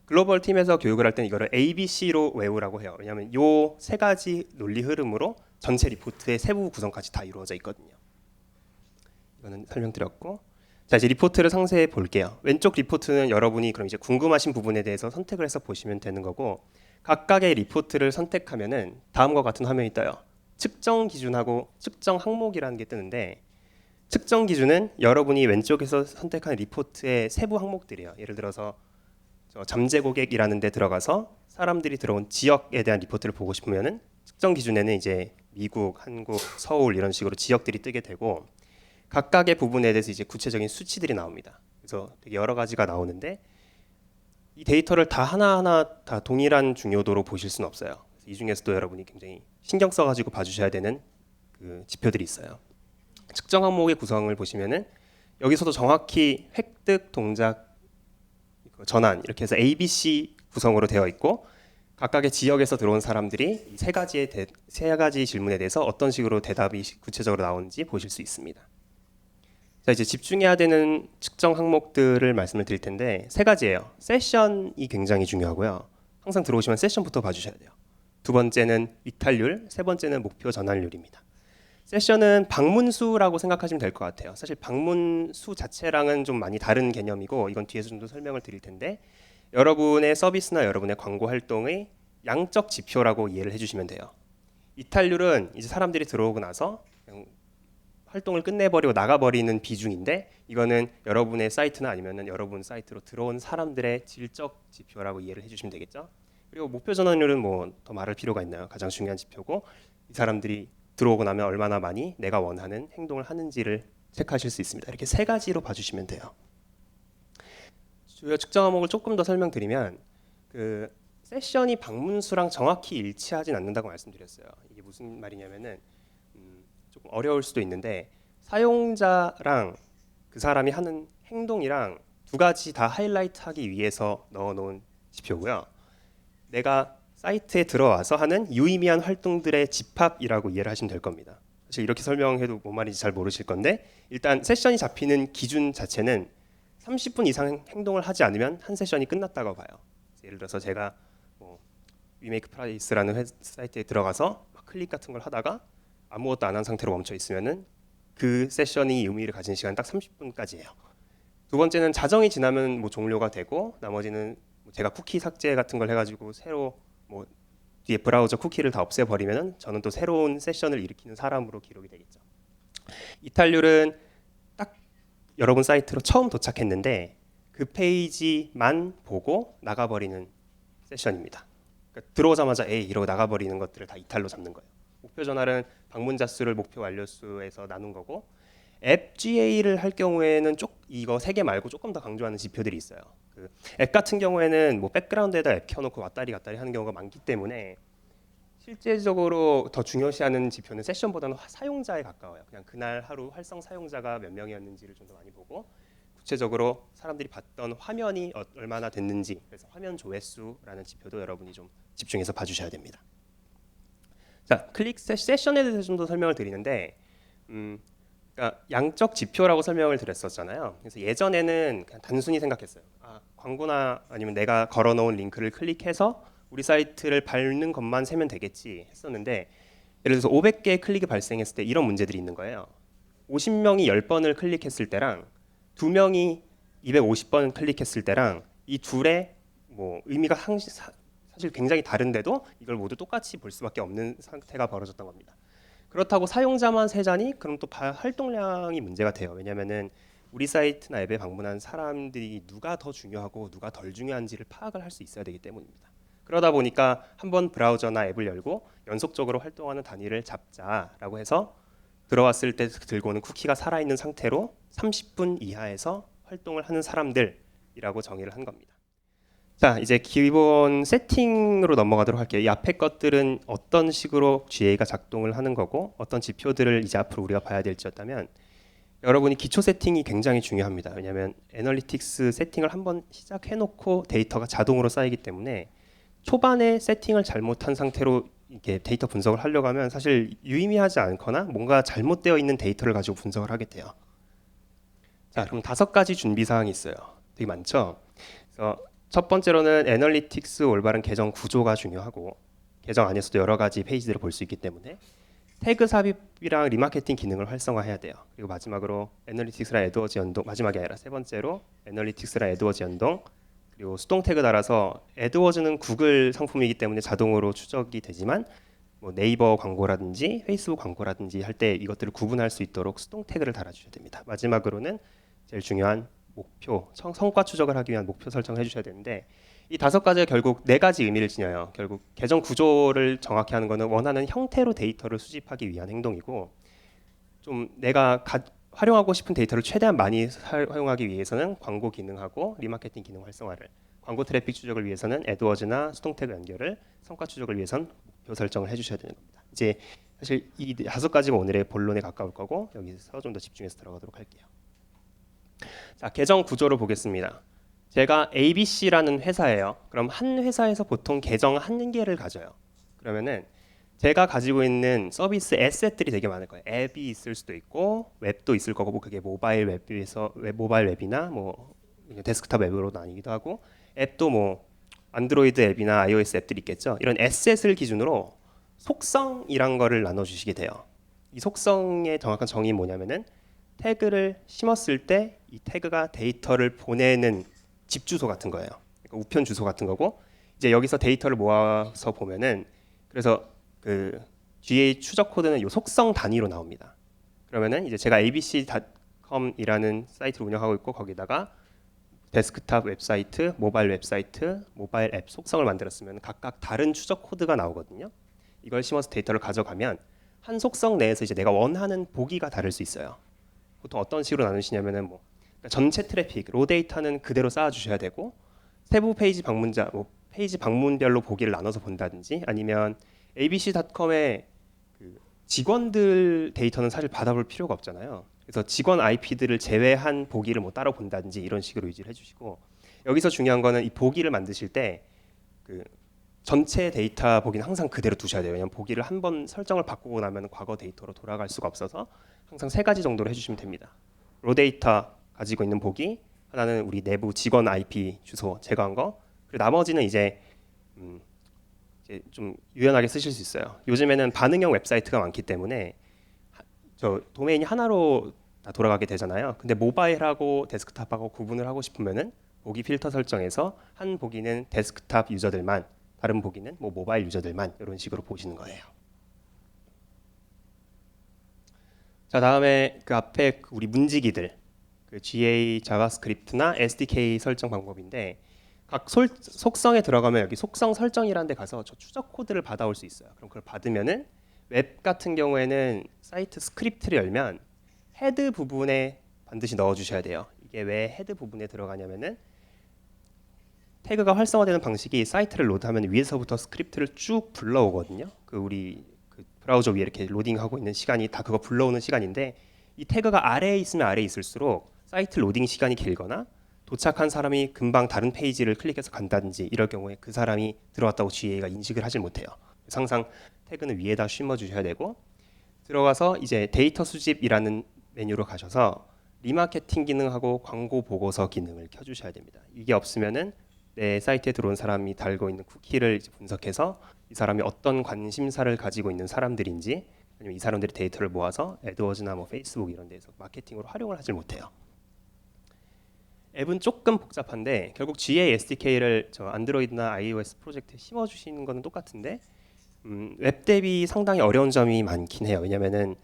글로벌 팀에서 교육을 할 때는 이거를 ABC로 외우라고 해요. 왜냐하면 요 세 가지 논리 흐름으로 전체 리포트의 세부 구성까지 다 이루어져 있거든요. 이거는 설명드렸고, 자, 이제 리포트를 상세히 볼게요. 왼쪽 리포트는 여러분이 그럼 이제 궁금하신 부분에 대해서 선택을 해서 보시면 되는 거고, 각각의 리포트를 선택하면은 다음과 같은 화면이 떠요. 측정 기준하고 측정 항목이라는 게 뜨는데, 측정 기준은 여러분이 왼쪽에서 선택한 리포트의 세부 항목들이에요. 예를 들어서 잠재 고객이라는 데 들어가서 사람들이 들어온 지역에 대한 리포트를 보고 싶으면은 측정 기준에는 이제 미국, 한국, 서울 이런 식으로 지역들이 뜨게 되고, 각각의 부분에 대해서 이제 구체적인 수치들이 나옵니다. 그래서 되게 여러 가지가 나오는데, 이 데이터를 다 하나하나 다 동일한 중요도로 보실 수는 없어요. 그래서 이 중에서도 여러분이 굉장히 신경 써가지고 봐주셔야 되는 그 지표들이 있어요. 측정 항목의 구성을 보시면은 여기서도 정확히 획득, 동작, 전환 이렇게 해서 ABC 구성으로 되어 있고, 각각의 지역에서 들어온 사람들이 이 세 가지 질문에 대해서 어떤 식으로 대답이 구체적으로 나오는지 보실 수 있습니다. 자, 이제 집중해야 되는 측정 항목들을 말씀을 드릴 텐데 세 가지예요. 세션이 굉장히 중요하고요. 항상 들어오시면 세션부터 봐주셔야 돼요. 두 번째는 이탈률, 세 번째는 목표 전환율입니다. 세션은 방문 수라고 생각하시면 될 것 같아요. 사실 방문 수 자체랑은 좀 많이 다른 개념이고, 이건 뒤에서 좀 더 설명을 드릴 텐데, 여러분의 서비스나 여러분의 광고 활동의 양적 지표라고 이해를 해주시면 돼요. 이탈률은 이제 사람들이 들어오고 나서 그냥 활동을 끝내버리고 나가버리는 비중인데, 이거는 여러분의 사이트나 아니면은 여러분 사이트로 들어온 사람들의 질적 지표라고 이해를 해주시면 되겠죠. 그리고 목표 전환율은 뭐 더 말할 필요가 있나요? 가장 중요한 지표고, 이 사람들이 들어오고 나면 얼마나 많이 내가 원하는 행동을 하는지를 체크하실 수 있습니다. 이렇게 세 가지로 봐주시면 돼요. 주요 측정 항목을 조금 더 설명드리면, 그 세션이 방문 수랑 정확히 일치하진 않는다고 말씀드렸어요. 이게 무슨 말이냐면은 조금 어려울 수도 있는데, 사용자랑 그 사람이 하는 행동이랑 두 가지 다 하이라이트하기 위해서 넣어놓은 지표고요. 내가 사이트에 들어와서 하는 유의미한 활동들의 집합이라고 이해를 하시면 될 겁니다. 사실 이렇게 설명해도 뭔 말인지 잘 모르실 건데, 일단 세션이 잡히는 기준 자체는 30분 이상 행동을 하지 않으면 한 세션이 끝났다고 봐요. 예를 들어서 제가 뭐 위메이크 프라이스라는 사이트에 들어가서 막 클릭 같은 걸 하다가 아무것도 안 한 상태로 멈춰 있으면은 그 세션이 의미를 가진 시간 딱 30분까지예요. 두 번째는 자정이 지나면 뭐 종료가 되고, 나머지는 제가 쿠키 삭제 같은 걸 해가지고 새로 뭐 뒤에 브라우저 쿠키를 다 없애버리면은 저는 또 새로운 세션을 일으키는 사람으로 기록이 되겠죠. 이탈률은 딱 여러분 사이트로 처음 도착했는데 그 페이지만 보고 나가버리는 세션입니다. 그러니까 들어오자마자 에이 이러고 나가버리는 것들을 다 이탈로 잡는 거예요. 목표 전환은 방문자 수를 목표 완료 수에서 나눈 거고, 앱 GA를 할 경우에는 이거 세 개 말고 조금 더 강조하는 지표들이 있어요. 그 앱 같은 경우에는 뭐 백그라운드에다 앱 켜놓고 왔다리 갔다리 하는 경우가 많기 때문에 실제적으로 더 중요시하는 지표는 세션보다는 사용자에 가까워요. 그냥 그날 하루 활성 사용자가 몇 명이었는지를 좀 더 많이 보고, 구체적으로 사람들이 봤던 화면이 얼마나 됐는지, 그래서 화면 조회수라는 지표도 여러분이 좀 집중해서 봐주셔야 됩니다. 자, 클릭 세션에 대해서 좀 더 설명을 드리는데, 그러니까 양적 지표라고 설명을 드렸었잖아요. 그래서 예전에는 그냥 단순히 생각했어요. 광고나 아니면 내가 걸어놓은 링크를 클릭해서 우리 사이트를 밟는 것만 세면 되겠지 했었는데, 예를 들어서 500개의 클릭이 발생했을 때 이런 문제들이 있는 거예요. 50명이 10번을 클릭했을 때랑 2명이 250번 클릭했을 때랑 이 둘의 뭐 의미가 사실 굉장히 다른데도 이걸 모두 똑같이 볼 수밖에 없는 상태가 벌어졌던 겁니다. 그렇다고 사용자만 세자니 그럼 또 활동량이 문제가 돼요. 왜냐하면은 우리 사이트나 앱에 방문한 사람들이 누가 더 중요하고 누가 덜 중요한지를 파악을 할 수 있어야 되기 때문입니다. 그러다 보니까 한번 브라우저나 앱을 열고 연속적으로 활동하는 단위를 잡자라고 해서 들어왔을 때 들고 오는 쿠키가 살아있는 상태로 30분 이하에서 활동을 하는 사람들이라고 정의를 한 겁니다. 자, 이제 기본 세팅으로 넘어가도록 할게요. 이 앞에 것들은 어떤 식으로 GA가 작동을 하는 거고 어떤 지표들을 이제 앞으로 우리가 봐야 될지였다면, 여러분이 기초 세팅이 굉장히 중요합니다. 왜냐하면 애널리틱스 세팅을 한번 시작해놓고 데이터가 자동으로 쌓이기 때문에 초반에 세팅을 잘못한 상태로 이게 데이터 분석을 하려고 하면 사실 유의미하지 않거나 뭔가 잘못되어 있는 데이터를 가지고 분석을 하게 돼요. 자, 그럼 5가지 준비 사항이 있어요. 되게 많죠. 그래서 첫 번째로는 애널리틱스 올바른 계정 구조가 중요하고, 계정 안에서도 여러 가지 페이지들을 볼 수 있기 때문에 태그 삽입이랑 리마케팅 기능을 활성화해야 돼요. 그리고 마지막으로 애널리틱스랑 애드워즈 연동, 마지막이 아니라 세 번째로 애널리틱스랑 애드워즈 연동, 그리고 수동 태그 달아서 애드워즈는 구글 상품이기 때문에 자동으로 추적이 되지만 뭐 네이버 광고라든지 페이스북 광고라든지 할 때 이것들을 구분할 수 있도록 수동 태그를 달아주셔야 됩니다. 마지막으로는 제일 중요한 목표, 성과 추적을 하기 위한 목표 설정을 해주셔야 되는데, 이 5가지가 결국 4가지 의미를 지녀요. 결국 계정 구조를 정확히 하는 것은 원하는 형태로 데이터를 수집하기 위한 행동이고, 좀 내가 활용하고 싶은 데이터를 최대한 많이 활용하기 위해서는 광고 기능하고 리마케팅 기능 활성화를, 광고 트래픽 추적을 위해서는 애드워즈나 수동 태그 연결을, 성과 추적을 위해서는 목표 설정을 해주셔야 되는 겁니다. 이제 사실 이 5가지가 오늘의 본론에 가까울 거고 여기서 좀 더 집중해서 들어가도록 할게요. 자, 계정 구조를 보겠습니다. 제가 ABC라는 회사예요. 그럼 한 회사에서 보통 계정 한 개를 가져요. 그러면은 제가 가지고 있는 서비스 에셋들이 되게 많을 거예요. 앱이 있을 수도 있고 웹도 있을 거고, 뭐 그게 모바일 웹에서 모바일 웹이나 뭐 데스크탑 웹으로 나뉘기도 하고, 앱도 뭐 안드로이드 앱이나 iOS 앱들이 있겠죠. 이런 에셋을 기준으로 속성이란 거를 나눠 주시게 돼요. 이 속성의 정확한 정의는 뭐냐면은 태그를 심었을 때 이 태그가 데이터를 보내는 집 주소 같은 거예요. 그러니까 우편 주소 같은 거고, 이제 여기서 데이터를 모아서 보면은, 그래서 그 GA 추적 코드는 이 속성 단위로 나옵니다. 그러면은 이제 제가 abc.com이라는 사이트를 운영하고 있고, 거기다가 데스크탑 웹사이트, 모바일 웹사이트, 모바일 앱 속성을 만들었으면 각각 다른 추적 코드가 나오거든요. 이걸 심어서 데이터를 가져가면 한 속성 내에서 이제 내가 원하는 보기가 다를 수 있어요. 보통 어떤 식으로 나누시냐면은 뭐 전체 트래픽, 로 데이터는 그대로 쌓아 주셔야 되고, 세부 페이지 방문자, 뭐 페이지 방문별로 보기를 나눠서 본다든지, 아니면 abc.com의 그 직원들 데이터는 사실 받아볼 필요가 없잖아요. 그래서 직원 IP들을 제외한 보기를 뭐 따로 본다든지 이런 식으로 유지를 해주시고, 여기서 중요한 거는 이 보기를 만드실 때 그 전체 데이터 보기는 항상 그대로 두셔야 돼요. 왜냐하면 보기를 한번 설정을 바꾸고 나면 과거 데이터로 돌아갈 수가 없어서 항상 3가지 정도로 해주시면 됩니다. 로 데이터 가지고 있는 보기, 하나는 우리 내부 직원 IP 주소 제거한 거, 그리고 나머지는 이제 좀 유연하게 쓰실 수 있어요. 요즘에는 반응형 웹사이트가 많기 때문에 저 도메인이 하나로 다 돌아가게 되잖아요. 근데 모바일하고 데스크탑하고 구분을 하고 싶으면은 보기 필터 설정에서 한 보기는 데스크탑 유저들만, 다른 보기는 뭐 모바일 유저들만, 이런 식으로 보시는 거예요. 자, 다음에 그 앞에 우리 문지기들, 그 GA 자바스크립트나 SDK 설정 방법인데, 각 속성에 들어가면 여기 속성 설정이라는 데 가서 저 추적 코드를 받아올 수 있어요. 그럼 그걸 받으면은 웹 같은 경우에는 사이트 스크립트를 열면 헤드 부분에 반드시 넣어 주셔야 돼요. 이게 왜 헤드 부분에 들어가냐면은 태그가 활성화되는 방식이 사이트를 로드하면 위에서부터 스크립트를 쭉 불러오거든요. 그 우리 그 브라우저 위에 이렇게 로딩하고 있는 시간이 다 그거 불러오는 시간인데, 이 태그가 아래에 있으면 아래에 있을수록 사이트 로딩 시간이 길거나 도착한 사람이 금방 다른 페이지를 클릭해서 간다든지 이럴 경우에 그 사람이 들어왔다고 GA가 인식을 하질 못해요. 항상 태그는 위에다 심어 주셔야 되고, 들어가서 이제 데이터 수집이라는 메뉴로 가셔서 리마케팅 기능하고 광고 보고서 기능을 켜주셔야 됩니다. 이게 없으면은 내 사이트에 들어온 사람이 달고 있는 쿠키를 이제 분석해서 이 사람이 어떤 관심사를 가지고 있는 사람들인지, 아니면 이 사람들의 데이터를 모아서 애드워즈나 뭐 페이스북 이런 데서 마케팅으로 활용을 하질 못해요. 앱은 조금 복잡한데 결국 GA SDK를 저 안드로이드나 iOS 프로젝트에 심어주시는 거는 똑같은데 웹 대비 상당히 어려운 점이 많긴 해요. 왜냐면은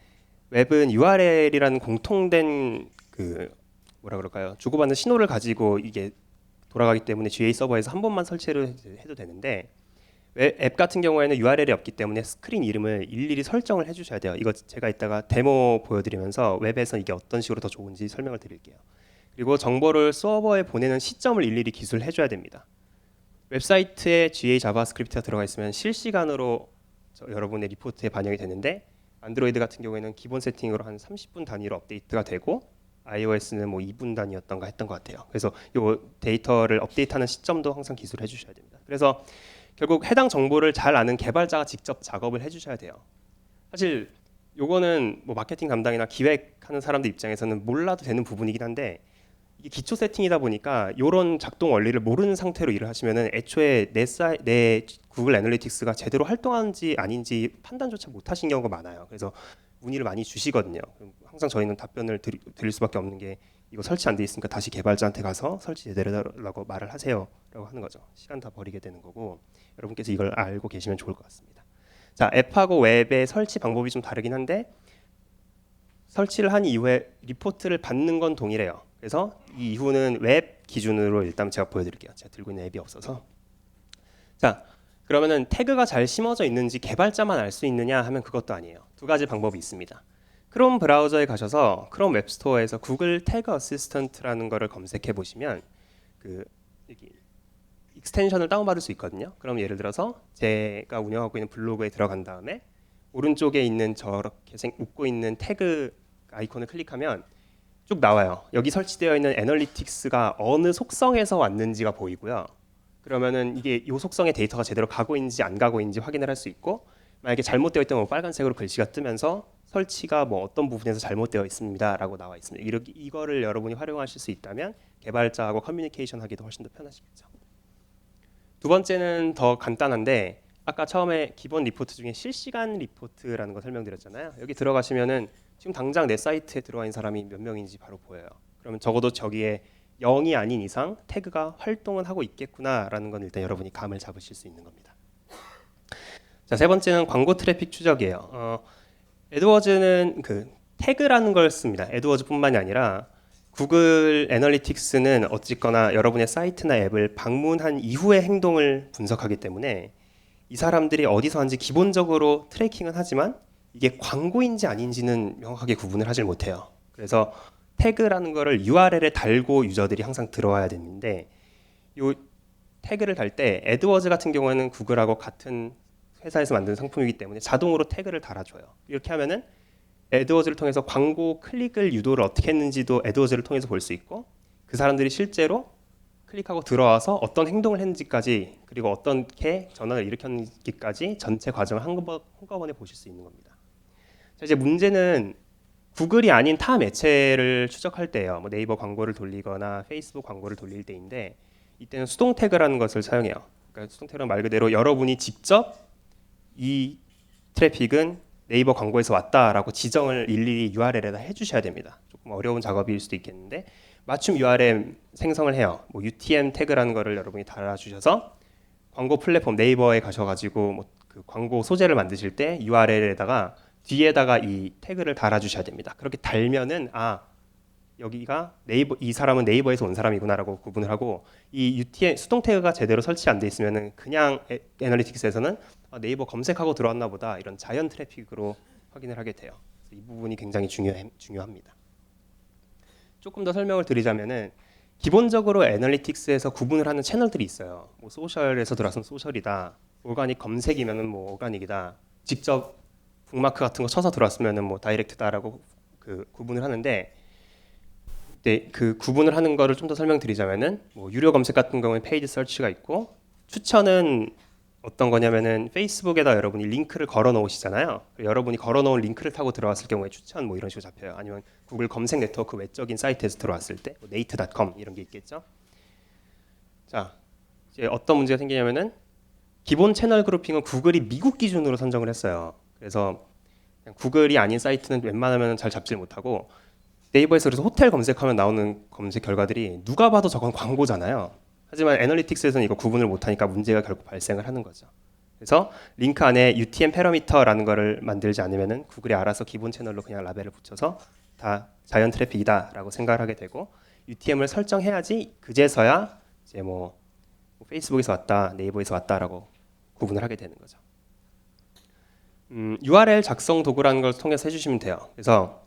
웹은 URL이라는 공통된 그 뭐라 그럴까요? 주고받는 신호를 가지고 이게 돌아가기 때문에 GA 서버에서 한 번만 설치를 해도 되는데 앱 같은 경우에는 URL이 없기 때문에 스크린 이름을 일일이 설정을 해주셔야 돼요. 이거 제가 이따가 데모 보여드리면서 웹에서 이게 어떤 식으로 더 좋은지 설명을 드릴게요. 그리고 정보를 서버에 보내는 시점을 일일이 기술을 해줘야 됩니다. 웹사이트에 GA 자바스크립트가 들어가 있으면 실시간으로 여러분의 리포트에 반영이 되는데 안드로이드 같은 경우에는 기본 세팅으로 한 30분 단위로 업데이트가 되고 iOS는 뭐 2분 단위였던가 했던 것 같아요. 그래서 이 데이터를 업데이트하는 시점도 항상 기술을 해주셔야 됩니다. 그래서 결국 해당 정보를 잘 아는 개발자가 직접 작업을 해주셔야 돼요. 사실 요거는 뭐 마케팅 담당이나 기획하는 사람들 입장에서는 몰라도 되는 부분이긴 한데 이게 기초 세팅이다 보니까 이런 작동 원리를 모르는 상태로 일을 하시면은 애초에 내 구글 애널리틱스가 제대로 활동하는지 아닌지 판단조차 못 하신 경우가 많아요. 그래서 문의를 많이 주시거든요. 항상 저희는 답변을 드릴 수밖에 없는 게 이거 설치 안 돼 있으니까 다시 개발자한테 가서 설치 제대로 해달라고 말을 하세요라고 하는 거죠. 시간 다 버리게 되는 거고 여러분께서 이걸 알고 계시면 좋을 것 같습니다. 자, 앱하고 웹의 설치 방법이 좀 다르긴 한데 설치를 한 이후에 리포트를 받는 건 동일해요. 그래서 이 이후는 웹 기준으로 일단 제가 보여드릴게요. 제가 들고 있는 앱이 없어서. 자, 그러면은 태그가 잘 심어져 있는지 개발자만 알 수 있느냐 하면 그것도 아니에요. 두 가지 방법이 있습니다. 크롬 브라우저에 가셔서 크롬 웹스토어에서 구글 태그 어시스턴트라는 거를 검색해 보시면 그 여기 익스텐션을 다운받을 수 있거든요. 그럼 예를 들어서 제가 운영하고 있는 블로그에 들어간 다음에 오른쪽에 있는 저렇게 웃고 있는 태그 아이콘을 클릭하면 쭉 나와요. 여기 설치되어 있는 애널리틱스가 어느 속성에서 왔는지가 보이고요. 그러면은 이게 이 속성의 데이터가 제대로 가고 있는지 안 가고 있는지 확인을 할 수 있고, 만약에 잘못되어 있다면 빨간색으로 글씨가 뜨면서 설치가 뭐 어떤 부분에서 잘못되어 있습니다라고 나와 있습니다. 이거를 여러분이 활용하실 수 있다면 개발자하고 커뮤니케이션 하기도 훨씬 더 편하시겠죠. 두 번째는 더 간단한데 아까 처음에 기본 리포트 중에 실시간 리포트라는 거 설명드렸잖아요. 여기 들어가시면은 지금 당장 내 사이트에 들어와 있는 사람이 몇 명인지 바로 보여요. 그러면 적어도 저기에 0이 아닌 이상 태그가 활동은 하고 있겠구나라는 건 일단 여러분이 감을 잡으실 수 있는 겁니다. 자, 세 번째는 광고 트래픽 추적이에요. 애드워즈는 그 태그라는 걸 씁니다. 애드워즈뿐만이 아니라 구글 애널리틱스는 어쨌거나 여러분의 사이트나 앱을 방문한 이후의 행동을 분석하기 때문에 이 사람들이 어디서 하는지 기본적으로 트래킹은 하지만 이게 광고인지 아닌지는 명확하게 구분을 하질 못해요. 그래서 태그라는 거를 URL에 달고 유저들이 항상 들어와야 되는데 이 태그를 달 때 애드워즈 같은 경우에는 구글하고 같은 회사에서 만든 상품이기 때문에 자동으로 태그를 달아줘요. 이렇게 하면은 애드워즈를 통해서 광고 클릭을 유도를 어떻게 했는지도 애드워즈를 통해서 볼 수 있고 그 사람들이 실제로 클릭하고 들어와서 어떤 행동을 했는지까지 그리고 어떻게 전환을 일으켰는지까지 전체 과정을 한꺼번에 보실 수 있는 겁니다. 자, 이제 문제는 구글이 아닌 타 매체를 추적할 때예요. 뭐 네이버 광고를 돌리거나 페이스북 광고를 돌릴 때인데 이때는 수동 태그라는 것을 사용해요. 그러니까 수동 태그는 말 그대로 여러분이 직접 이 트래픽은 네이버 광고에서 왔다라고 지정을 일일이 URL에다 해주셔야 됩니다. 조금 어려운 작업일 수도 있겠는데 맞춤 URL 생성을 해요. 뭐 UTM 태그라는 거를 여러분이 달아주셔서 광고 플랫폼 네이버에 가셔가지고 뭐 그 광고 소재를 만드실 때 URL에다가 뒤에다가 이 태그를 달아주셔야 됩니다. 그렇게 달면은 여기가 네이버 이 사람은 네이버에서 온 사람이구나라고 구분을 하고 이 UTM 수동 태그가 제대로 설치 안 돼 있으면은 그냥 애널리틱스에서는 네이버 검색하고 들어왔나 보다 이런 자연 트래픽으로 확인을 하게 돼요. 그래서 이 부분이 굉장히 중요합니다. 조금 더 설명을 드리자면은 기본적으로 애널리틱스에서 구분을 하는 채널들이 있어요. 뭐 소셜에서 들어왔으면 소셜이다. 오가닉 검색이면은 뭐 오가닉이다. 직접 북마크 같은 거 쳐서 들어왔으면은 뭐 다이렉트다라고 그 구분을 하는데 그 구분을 하는 거를 좀 더 설명드리자면은 뭐 유료 검색 같은 경우에 페이드 서치가 있고 추천은 어떤 거냐면은 페이스북에다 여러분이 링크를 걸어 놓으시잖아요. 여러분이 걸어 놓은 링크를 타고 들어왔을 경우에 추천 뭐 이런 식으로 잡혀요. 아니면 구글 검색 네트워크 외적인 사이트에서 들어왔을 때 네이트.com 이런 게 있겠죠. 자, 이제 어떤 문제가 생기냐면은 기본 채널 그룹핑은 구글이 미국 기준으로 선정을 했어요. 그래서 그냥 구글이 아닌 사이트는 웬만하면 잘 잡질 못하고 네이버에서 그래서 호텔 검색하면 나오는 검색 결과들이 누가 봐도 저건 광고잖아요. 하지만 애널리틱스에서는 이거 구분을 못하니까 문제가 결국 발생을 하는 거죠. 그래서 링크 안에 UTM 패러미터라는 거를 만들지 않으면은 구글이 알아서 기본 채널로 그냥 라벨을 붙여서 다 자연 트래픽이다라고 생각을 하게 되고 UTM을 설정해야지 그제서야 이제 뭐 페이스북에서 왔다, 네이버에서 왔다라고 구분을 하게 되는 거죠. URL 작성 도구라는 걸 통해서 해주시면 돼요. 그래서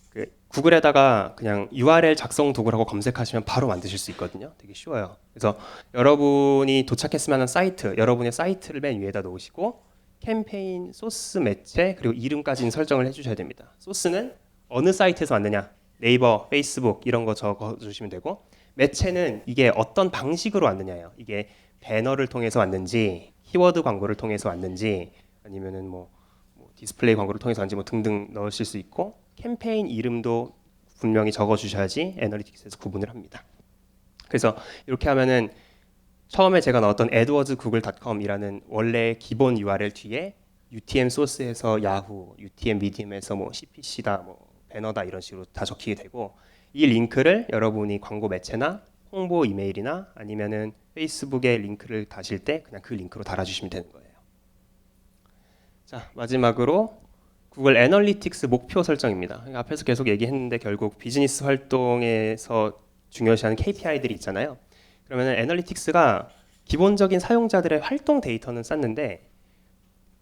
그 구글에다가 그냥 URL 작성 도구라고 검색하시면 바로 만드실 수 있거든요. 되게 쉬워요. 그래서 여러분이 도착했으면 하는 사이트, 여러분의 사이트를 맨 위에다 놓으시고 캠페인, 소스, 매체 그리고 이름까지는 설정을 해주셔야 됩니다. 소스는 어느 사이트에서 왔느냐, 네이버, 페이스북 이런 거 적어주시면 되고 매체는 이게 어떤 방식으로 왔느냐예요. 이게 배너를 통해서 왔는지, 키워드 광고를 통해서 왔는지, 아니면은 뭐 디스플레이 광고를 통해서 왔는지 뭐 등등 넣으실 수 있고 캠페인 이름도 분명히 적어주셔야지 애널리틱스에서 구분을 합니다. 그래서 이렇게 하면은 처음에 제가 넣었던 adwordsgoogle.com이라는 원래 기본 URL 뒤에 UTM 소스에서 야후, UTM 미디움에서 뭐 CPC다, 뭐 배너다 이런 식으로 다 적히게 되고 이 링크를 여러분이 광고 매체나 홍보 이메일이나 아니면은 페이스북에 링크를 다실 때 그냥 그 링크로 달아주시면 되는 거예요. 자, 마지막으로 구글 애널리틱스 목표 설정입니다. 앞에서 계속 얘기했는데 결국 비즈니스 활동에서 중요시하는 KPI들이 있잖아요. 그러면 애널리틱스가 기본적인 사용자들의 활동 데이터는 쌓는데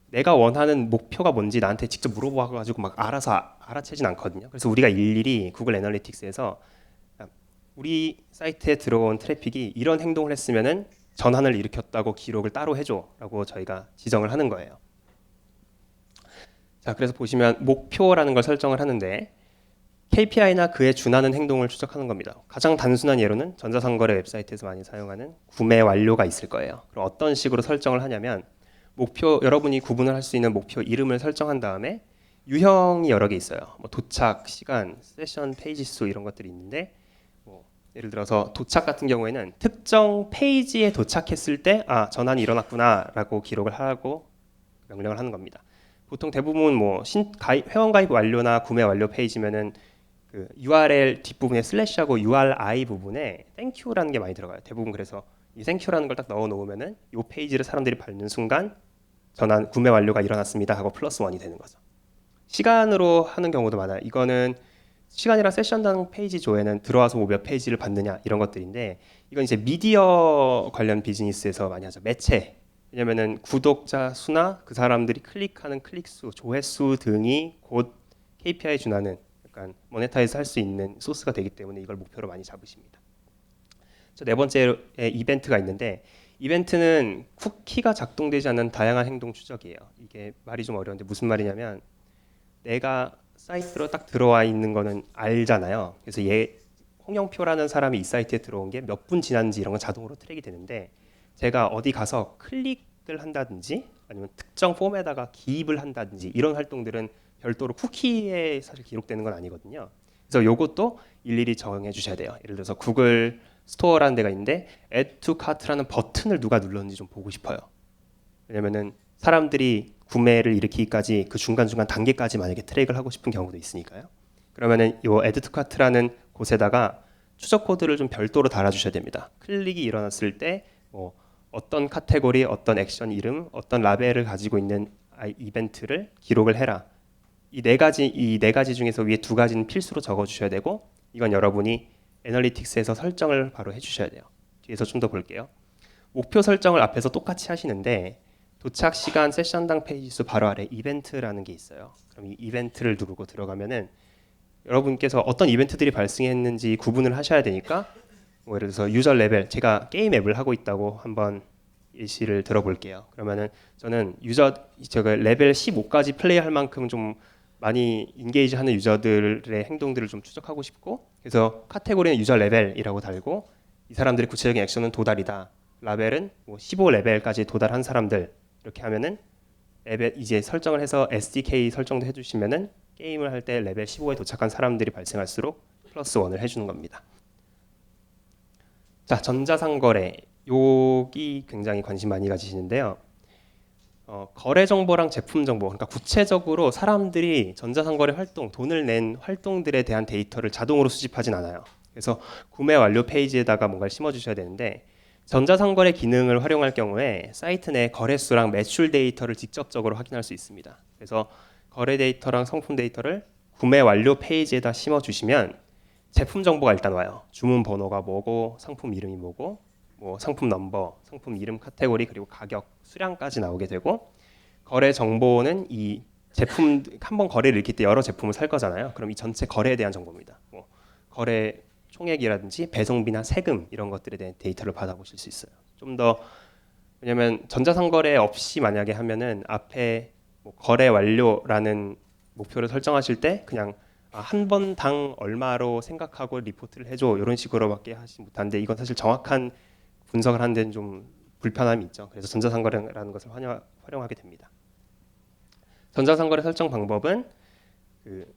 내가 원하는 목표가 뭔지 나한테 직접 물어봐가지고 막 알아서 알아채진 않거든요. 그래서 우리가 일일이 구글 애널리틱스에서 우리 사이트에 들어온 트래픽이 이런 행동을 했으면은 전환을 일으켰다고 기록을 따로 해줘라고 저희가 지정을 하는 거예요. 자, 그래서 보시면 목표라는 걸 설정을 하는데 KPI나 그에 준하는 행동을 추적하는 겁니다. 가장 단순한 예로는 전자상거래 웹사이트에서 많이 사용하는 구매 완료가 있을 거예요. 그럼 어떤 식으로 설정을 하냐면 목표 여러분이 구분을 할 수 있는 목표 이름을 설정한 다음에 유형이 여러 개 있어요. 뭐 도착, 시간, 세션, 페이지 수 이런 것들이 있는데 뭐 예를 들어서 도착 같은 경우에는 특정 페이지에 도착했을 때 전환이 일어났구나라고 기록을 하고 명령을 하는 겁니다. 보통 대부분 뭐 회원 가입 완료나 구매 완료 페이지면은 그 URL 뒷부분에 슬래시하고 URI 부분에 땡큐라는 게 많이 들어가요. 대부분 그래서 이 땡큐라는 걸 딱 넣어 놓으면은 이 페이지를 사람들이 밟는 순간 전환 구매 완료가 일어났습니다 하고 +1이 되는 거죠. 시간으로 하는 경우도 많아요. 이거는 시간이랑 세션당 페이지 조회는 들어와서 뭐 몇 페이지를 봤느냐 이런 것들인데 이건 이제 미디어 관련 비즈니스에서 많이 하죠. 매체. 왜냐면은 구독자 수나 그 사람들이 클릭하는 클릭 수, 조회 수 등이 곧 KPI에 준하는 약간 모네타이즈 할 수 있는 소스가 되기 때문에 이걸 목표로 많이 잡으십니다. 네 번째에 이벤트가 있는데 이벤트는 쿠키가 작동되지 않는 다양한 행동 추적이에요. 이게 말이 좀 어려운데 무슨 말이냐면 내가 사이트로 딱 들어와 있는 거는 알잖아요. 그래서 홍영표라는 사람이 이 사이트에 들어온 게 몇 분 지났는지 이런 건 자동으로 트랙이 되는데 제가 어디 가서 클릭을 한다든지 아니면 특정 폼에다가 기입을 한다든지 이런 활동들은 별도로 쿠키에 사실 기록되는 건 아니거든요. 그래서 요것도 일일이 정해 주셔야 돼요. 예를 들어서 구글 스토어라는 데가 있는데 Add to Cart라는 버튼을 누가 눌렀는지 좀 보고 싶어요. 왜냐면은 사람들이 구매를 일으키기까지 그 중간중간 단계까지 만약에 트랙을 하고 싶은 경우도 있으니까요. 그러면은 요 Add to Cart라는 곳에다가 추적 코드를 좀 별도로 달아주셔야 됩니다. 클릭이 일어났을 때 뭐 어떤 카테고리, 어떤 액션 이름, 어떤 라벨을 가지고 있는 이벤트를 기록을 해라. 이 네 가지 중에서 위에 두 가지는 필수로 적어주셔야 되고 이건 여러분이 애널리틱스에서 설정을 바로 해주셔야 돼요. 뒤에서 좀 더 볼게요. 목표 설정을 앞에서 똑같이 하시는데 도착 시간, 세션당 페이지 수 바로 아래 이벤트라는 게 있어요. 그럼 이 이벤트를 누르고 들어가면은 여러분께서 어떤 이벤트들이 발생했는지 구분을 하셔야 되니까 뭐 예를 들어서 유저 레벨, 제가 게임 앱을 하고 있다고 한번 예시를 들어볼게요. 그러면은 저는 제가 레벨 15까지 플레이할 만큼 좀 많이 인게이지하는 유저들의 행동들을 좀 추적하고 싶고 그래서 카테고리는 유저 레벨이라고 달고 이 사람들의 구체적인 액션은 도달이다. 라벨은 뭐 15레벨까지 도달한 사람들 이렇게 하면은 레벨 이제 설정을 해서 SDK 설정도 해주시면은 게임을 할 때 레벨 15에 도착한 사람들이 발생할수록 플러스 1을 해주는 겁니다. 자, 전자상거래 여기 굉장히 관심 많이 가지시는데요. 거래 정보랑 제품 정보, 그러니까 구체적으로 사람들이 전자상거래 활동, 돈을 낸 활동들에 대한 데이터를 자동으로 수집하진 않아요. 그래서 구매 완료 페이지에다가 뭔가를 심어주셔야 되는데 전자상거래 기능을 활용할 경우에 사이트 내 거래수랑 매출 데이터를 직접적으로 확인할 수 있습니다. 그래서 거래 데이터랑 상품 데이터를 구매 완료 페이지에다 심어주시면 제품 정보가 일단 와요. 주문 번호가 뭐고 상품 이름이 뭐고 뭐 상품 넘버, 상품 이름 카테고리 그리고 가격, 수량까지 나오게 되고 거래 정보는 이 제품 한번 거래를 일으킬 때 여러 제품을 살 거잖아요. 그럼 이 전체 거래에 대한 정보입니다. 뭐 거래 총액이라든지 배송비나 세금 이런 것들에 대한 데이터를 받아보실 수 있어요. 좀 더 왜냐하면 전자상거래 없이 만약에 하면은 앞에 뭐 거래 완료라는 목표를 설정하실 때 그냥 한 번당 얼마로 생각하고 리포트를 해줘 이런 식으로밖에 하지 못하는데 이건 사실 정확한 분석을 하는 데는 좀 불편함이 있죠. 그래서 전자상거래라는 것을 활용하게 됩니다. 전자상거래 설정 방법은 그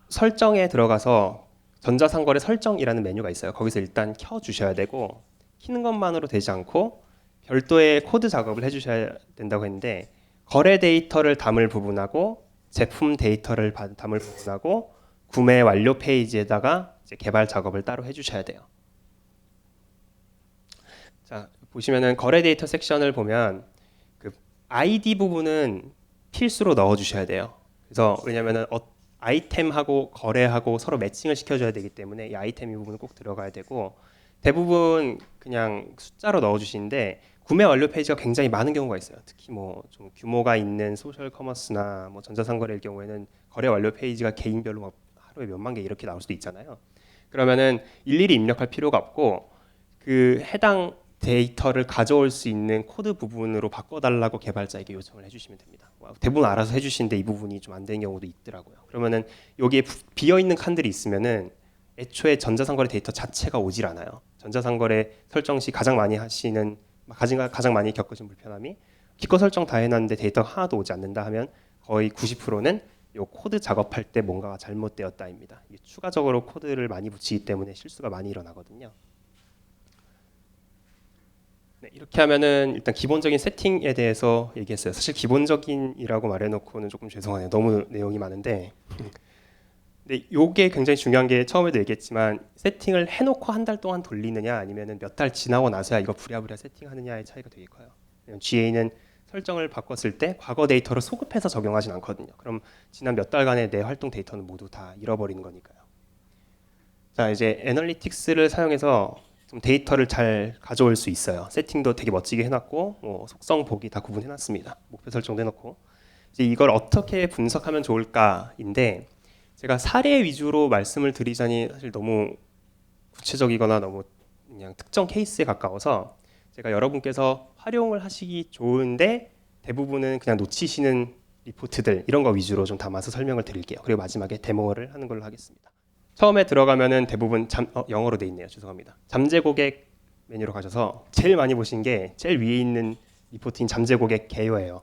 설정에 들어가서 전자상거래 설정이라는 메뉴가 있어요. 거기서 일단 켜주셔야 되고 키는 것만으로 되지 않고 별도의 코드 작업을 해주셔야 된다고 했는데 거래 데이터를 담을 부분하고 제품 데이터를 담을 부분하고 구매 완료 페이지에다가 이제 개발 작업을 따로 해주셔야 돼요. 자, 보시면은 거래 데이터 섹션을 보면 그 아이디 부분은 필수로 넣어주셔야 돼요. 그래서 왜냐면은 아이템하고 거래하고 서로 매칭을 시켜줘야 되기 때문에 이 아이템 이 부분은 꼭 들어가야 되고 대부분 그냥 숫자로 넣어주시는데 구매 완료 페이지가 굉장히 많은 경우가 있어요. 특히 뭐 좀 규모가 있는 소셜 커머스나 뭐 전자상거래일 경우에는 거래 완료 페이지가 개인별로 막 하루에 몇만 개 이렇게 나올 수도 있잖아요. 그러면은 일일이 입력할 필요가 없고 그 해당 데이터를 가져올 수 있는 코드 부분으로 바꿔달라고 개발자에게 요청을 해주시면 됩니다. 대부분 알아서 해주시는데 이 부분이 좀 안 되는 경우도 있더라고요. 그러면은 여기에 비어 있는 칸들이 있으면은 애초에 전자상거래 데이터 자체가 오질 않아요. 전자상거래 설정 시 가장 많이 하시는 가장 많이 겪으신 불편함이 기껏 설정 다 해놨는데 데이터가 하나도 오지 않는다 하면 거의 90%는 요 코드 작업할 때 뭔가가 잘못되었다입니다. 이게 추가적으로 코드를 많이 붙이기 때문에 실수가 많이 일어나거든요. 네, 이렇게 하면은 일단 기본적인 세팅에 대해서 얘기했어요. 사실 기본적인이라고 말해놓고는 조금 죄송하네요. 너무 내용이 많은데. 근데 이게 굉장히 중요한 게 처음에도 얘기했지만 세팅을 해놓고 한 달 동안 돌리느냐 아니면은 몇 달 지나고 나서야 이거 부랴부랴 세팅하느냐의 차이가 되게 커요. GA는 설정을 바꿨을 때 과거 데이터를 소급해서 적용하진 않거든요. 그럼 지난 몇 달간의 내 활동 데이터는 모두 다 잃어버리는 거니까요. 자, 이제 애널리틱스를 사용해서 좀 데이터를 잘 가져올 수 있어요. 세팅도 되게 멋지게 해놨고 뭐 속성 보기 다 구분해놨습니다. 목표 설정도 해놓고 이제 이걸 어떻게 분석하면 좋을까인데 제가 사례 위주로 말씀을 드리자니 사실 너무 구체적이거나 너무 그냥 특정 케이스에 가까워서 제가 여러분께서 활용을 하시기 좋은데 대부분은 그냥 놓치시는 리포트들 이런 거 위주로 좀 담아서 설명을 드릴게요. 그리고 마지막에 데모를 하는 걸로 하겠습니다. 처음에 들어가면은 대부분 영어로 돼 있네요. 죄송합니다. 잠재 고객 메뉴로 가셔서 제일 많이 보신 게 제일 위에 있는 리포트인 잠재 고객 개요예요.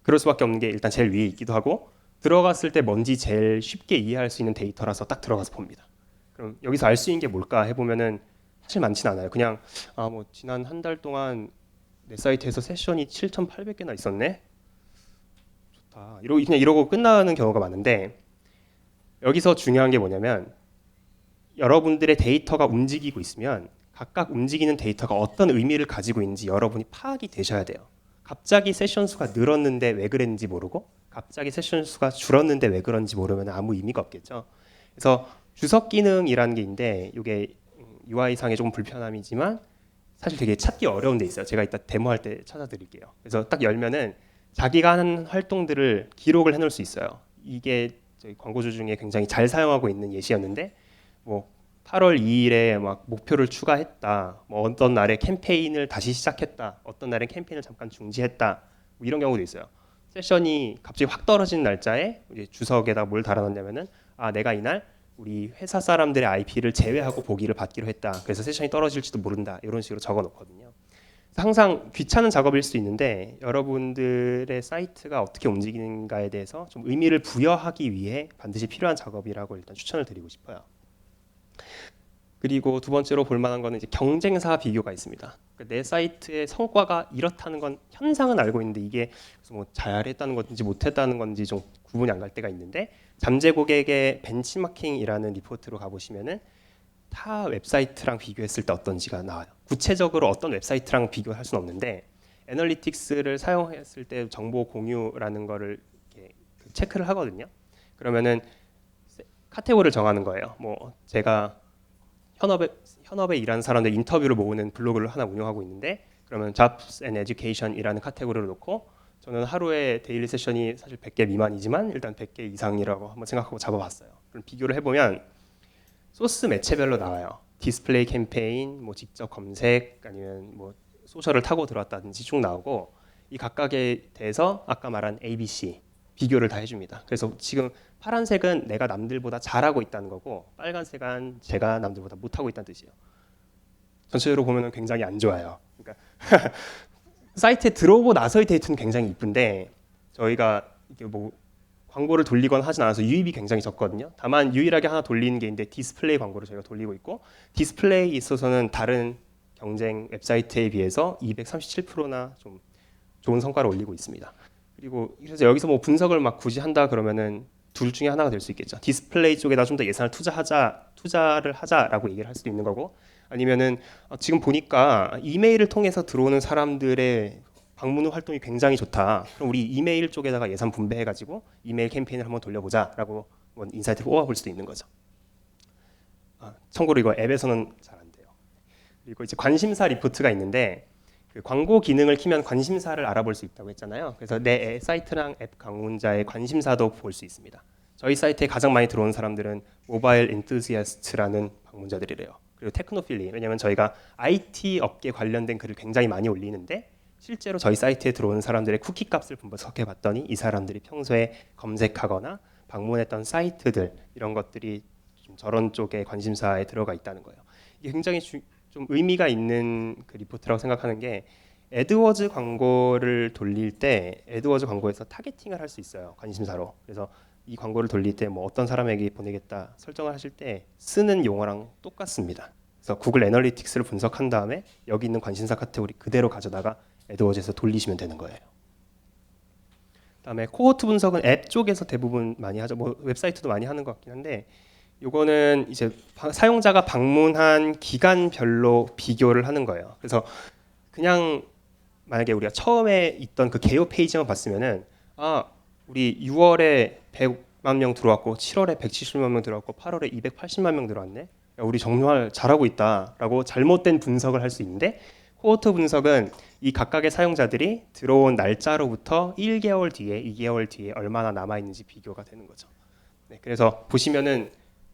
그럴 수밖에 없는 게 일단 제일 위에 있기도 하고 들어갔을 때 뭔지 제일 쉽게 이해할 수 있는 데이터라서 딱 들어가서 봅니다. 그럼 여기서 알 수 있는 게 뭘까 해보면은 사실 많진 않아요. 그냥 뭐 지난 한 달 동안 내 사이트에서 세션이 7,800개나 있었네. 좋다. 그냥 이러고 끝나는 경우가 많은데 여기서 중요한 게 뭐냐면 여러분들의 데이터가 움직이고 있으면 각각 움직이는 데이터가 어떤 의미를 가지고 있는지 여러분이 파악이 되셔야 돼요. 갑자기 세션 수가 늘었는데 왜 그랬는지 모르고 갑자기 세션 수가 줄었는데 왜 그런지 모르면 아무 의미가 없겠죠. 그래서 주석 기능이라는 게 있는데 이게 UI상에 조금 불편함이지만 사실 되게 찾기 어려운 데 있어요. 제가 이따 데모할 때 찾아드릴게요. 그래서 딱 열면은 자기가 하는 활동들을 기록을 해놓을 수 있어요. 이게 저희 광고주 중에 굉장히 잘 사용하고 있는 예시였는데 뭐 8월 2일에 막 목표를 추가했다. 뭐 어떤 날에 캠페인을 다시 시작했다. 어떤 날에 캠페인을 잠깐 중지했다. 뭐 이런 경우도 있어요. 세션이 갑자기 확 떨어지는 날짜에 이제 주석에다 뭘 달아놨냐면은 내가 이날 우리 회사 사람들의 IP를 제외하고 보기를 받기로 했다. 그래서 세션이 떨어질지도 모른다. 이런 식으로 적어놓거든요. 항상 귀찮은 작업일 수 있는데 여러분들의 사이트가 어떻게 움직이는가에 대해서 좀 의미를 부여하기 위해 반드시 필요한 작업이라고 일단 추천을 드리고 싶어요. 그리고 두 번째로 볼 만한 거는 이제 경쟁사 비교가 있습니다. 그러니까 내 사이트의 성과가 이렇다는 건 현상은 알고 있는데 이게 뭐 잘했다는 건지 못했다는 건지 좀 구분이 안 갈 때가 있는데 잠재 고객의 벤치마킹이라는 리포트로 가보시면은 타 웹사이트랑 비교했을 때 어떤지가 나와요. 구체적으로 어떤 웹사이트랑 비교할 수는 없는데 애널리틱스를 사용했을 때 정보 공유라는 거를 이렇게 체크를 하거든요. 그러면은 카테고리를 정하는 거예요. 뭐 제가 현업에 일하는 사람들 인터뷰를 모으는 블로그를 하나 운영하고 있는데 그러면 Jobs and Education이라는 카테고리를 놓고 저는 하루에 데일리 세션이 사실 100개 미만이지만 일단 100개 이상이라고 한번 생각하고 잡아봤어요. 그럼 비교를 해보면 소스 매체별로 나와요. 디스플레이 캠페인, 뭐 직접 검색 아니면 뭐 소셜을 타고 들어왔다든지 쭉 나오고 이 각각에 대해서 아까 말한 ABC 비교를 다 해줍니다. 그래서 지금 파란색은 내가 남들보다 잘하고 있다는 거고 빨간색은 제가 남들보다 못하고 있다는 뜻이에요. 전체적으로 보면 굉장히 안 좋아요. 그러니까 사이트에 들어오고 나서의 데이터는 굉장히 이쁜데 저희가 이게 뭐 광고를 돌리거나 하진 않아서 유입이 굉장히 적거든요. 다만 유일하게 하나 돌리는 게 있는데 디스플레이 광고를 저희가 돌리고 있고 디스플레이에 있어서는 다른 경쟁 웹사이트에 비해서 237%나 좀 좋은 성과를 올리고 있습니다. 그리고 그래서 여기서 뭐 분석을 막 굳이 한다 그러면은 둘 중에 하나가 될 수 있겠죠. 디스플레이 쪽에다 좀 더 예산을 투자를 하자라고 얘기를 할 수도 있는 거고 아니면은 지금 보니까 이메일을 통해서 들어오는 사람들의 방문 후 활동이 굉장히 좋다. 그럼 우리 이메일 쪽에다가 예산 분배해가지고 이메일 캠페인을 한번 돌려보자라고 인사이트를 뽑아볼 수도 있는 거죠. 참고로 이거 앱에서는 잘 안 돼요. 그리고 이제 관심사 리포트가 있는데 그 광고 기능을 키면 관심사를 알아볼 수 있다고 했잖아요. 그래서 내 사이트랑 앱 방문자의 관심사도 볼 수 있습니다. 저희 사이트에 가장 많이 들어오는 사람들은 모바일 엔투지애스트라는 방문자들이래요. 그리고 테크노필리, 왜냐하면 저희가 IT 업계 관련된 글을 굉장히 많이 올리는데 실제로 저희 사이트에 들어오는 사람들의 쿠키 값을 분석해 봤더니 이 사람들이 평소에 검색하거나 방문했던 사이트들 이런 것들이 좀 저런 쪽의 관심사에 들어가 있다는 거예요. 이게 굉장히 좀 의미가 있는 그 리포트라고 생각하는 게 애드워즈 광고를 돌릴 때 애드워즈 광고에서 타겟팅을 할 수 있어요. 관심사로. 그래서 이 광고를 돌릴 때 뭐 어떤 사람에게 보내겠다 설정을 하실 때 쓰는 용어랑 똑같습니다. 그래서 구글 애널리틱스를 분석한 다음에 여기 있는 관심사 카테고리 그대로 가져다가 애드워즈에서 돌리시면 되는 거예요. 그다음에 코호트 분석은 앱 쪽에서 대부분 많이 하죠. 뭐 웹사이트도 많이 하는 것 같긴 한데 요거는 이제 사용자가 방문한 기간별로 비교를 하는 거예요. 그래서 그냥 만약에 우리가 처음에 있던 그 개요 페이지만 봤으면은 우리 6월에 100만 명 들어왔고 7월에 170만 명 들어왔고 8월에 280만 명 들어왔네. 야, 우리 정말 잘하고 있다라고 잘못된 분석을 할 수 있는데 코호트 분석은 이 각각의 사용자들이 들어온 날짜로부터 1개월 뒤에, 2개월 뒤에 얼마나 남아 있는지 비교가 되는 거죠. 네, 그래서 보시면은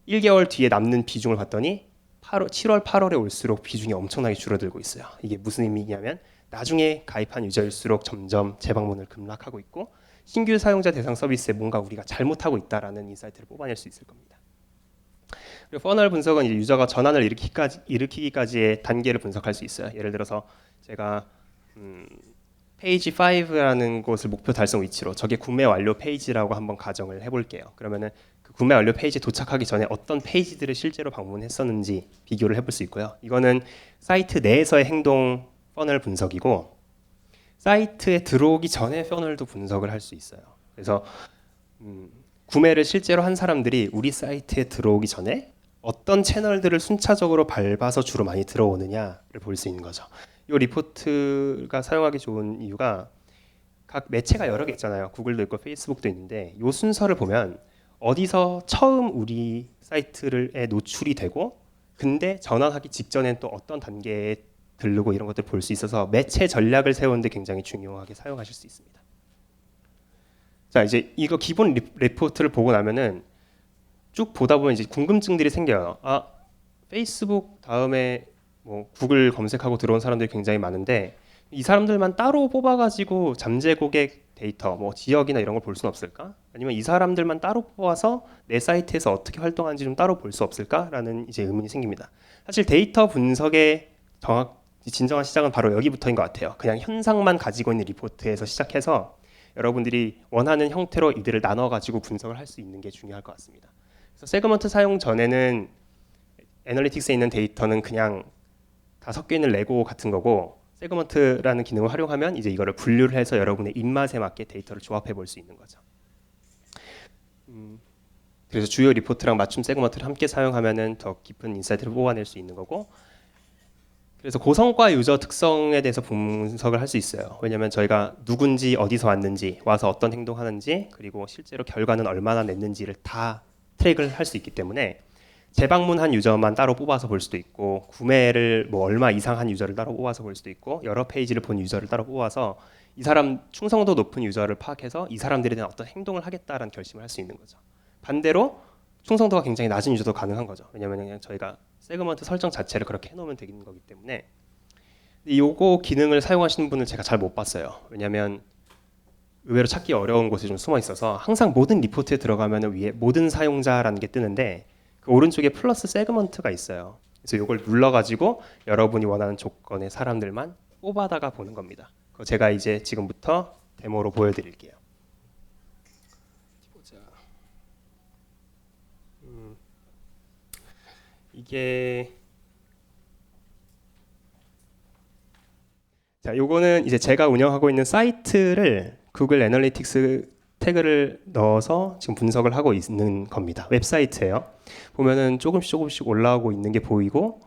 1개월 뒤에 남는 비중을 봤더니 7월, 8월에 올수록 비중이 엄청나게 줄어들고 있어요. 이게 무슨 의미냐면 나중에 가입한 유저일수록 점점 재방문을 급락하고 있고 신규 사용자 대상 서비스에 뭔가 우리가 잘못하고 있다라는 인사이트를 뽑아낼 수 있을 겁니다. 그리고 퍼널 분석은 이제 유저가 전환을 일으키기까지의 단계를 분석할 수 있어요. 예를 들어서 제가 페이지 5라는 곳을 목표 달성 위치로 저게 구매 완료 페이지라고 한번 가정을 해볼게요. 그러면은 그 구매 완료 페이지에 도착하기 전에 어떤 페이지들을 실제로 방문했었는지 비교를 해볼 수 있고요. 이거는 사이트 내에서의 행동 퍼널 분석이고 사이트에 들어오기 전에 퍼널도 분석을 할 수 있어요. 그래서 구매를 실제로 한 사람들이 우리 사이트에 들어오기 전에 어떤 채널들을 순차적으로 밟아서 주로 많이 들어오느냐를 볼 수 있는 거죠. 이 리포트가 사용하기 좋은 이유가 각 매체가 여러 개 있잖아요. 구글도 있고 페이스북도 있는데 이 순서를 보면 어디서 처음 우리 사이트에 노출이 되고 근데 전환하기 직전엔 또 어떤 단계에 들르고 이런 것들을 볼 수 있어서 매체 전략을 세우는데 굉장히 중요하게 사용하실 수 있습니다. 자, 이제 이거 기본 리포트를 보고 나면은 쭉 보다 보면 이제 궁금증들이 생겨요. 페이스북 다음에 뭐 구글 검색하고 들어온 사람들이 굉장히 많은데 이 사람들만 따로 뽑아가지고 잠재 고객 데이터, 뭐 지역이나 이런 걸 볼 수는 없을까? 아니면 이 사람들만 따로 뽑아서 내 사이트에서 어떻게 활동하는지 좀 따로 볼 수 없을까라는 이제 의문이 생깁니다. 사실 데이터 분석의 진정한 시작은 바로 여기부터인 것 같아요. 그냥 현상만 가지고 있는 리포트에서 시작해서 여러분들이 원하는 형태로 이들을 나눠 가지고 분석을 할 수 있는 게 중요할 것 같습니다. 그래서 세그먼트 사용 전에는 애널리틱스에 있는 데이터는 그냥 다 섞여 있는 레고 같은 거고, 세그먼트라는 기능을 활용하면 이제 이거를 분류를 해서 여러분의 입맛에 맞게 데이터를 조합해 볼 수 있는 거죠. 그래서 주요 리포트랑 맞춤 세그먼트를 함께 사용하면은 더 깊은 인사이트를 뽑아낼 수 있는 거고, 그래서 고성과 유저 특성에 대해서 분석을 할 수 있어요. 왜냐하면 저희가 누군지, 어디서 왔는지, 와서 어떤 행동하는지, 그리고 실제로 결과는 얼마나 냈는지를 다 트랙을 할 수 있기 때문에 재방문한 유저만 따로 뽑아서 볼 수도 있고, 구매를 뭐 얼마 이상 한 유저를 따로 뽑아서 볼 수도 있고, 여러 페이지를 본 유저를 따로 뽑아서 이 사람 충성도 높은 유저를 파악해서 이 사람들에 대한 어떤 행동을 하겠다라는 결심을 할 수 있는 거죠. 반대로 충성도가 굉장히 낮은 유저도 가능한 거죠. 왜냐하면 그냥 저희가 세그먼트 설정 자체를 그렇게 해놓으면 되는 거기 때문에. 요거 기능을 사용하시는 분을 제가 잘 못 봤어요. 왜냐하면 의외로 찾기 어려운 곳에 좀 숨어 있어서 항상 모든 리포트에 들어가면 위에 모든 사용자라는 게 뜨는데 그 오른쪽에 플러스 세그먼트가 있어요. 그래서 이걸 눌러가지고 여러분이 원하는 조건의 사람들만 뽑아다가 보는 겁니다. 그거 제가 이제 지금부터 데모로 보여드릴게요. 보자. 이게 자, 요거는 이제 제가 운영하고 있는 사이트를 구글 애널리틱스 태그를 넣어서 지금 분석을 하고 있는 겁니다. 웹사이트예요. 보면은 조금씩 올라오고 있는 게 보이고,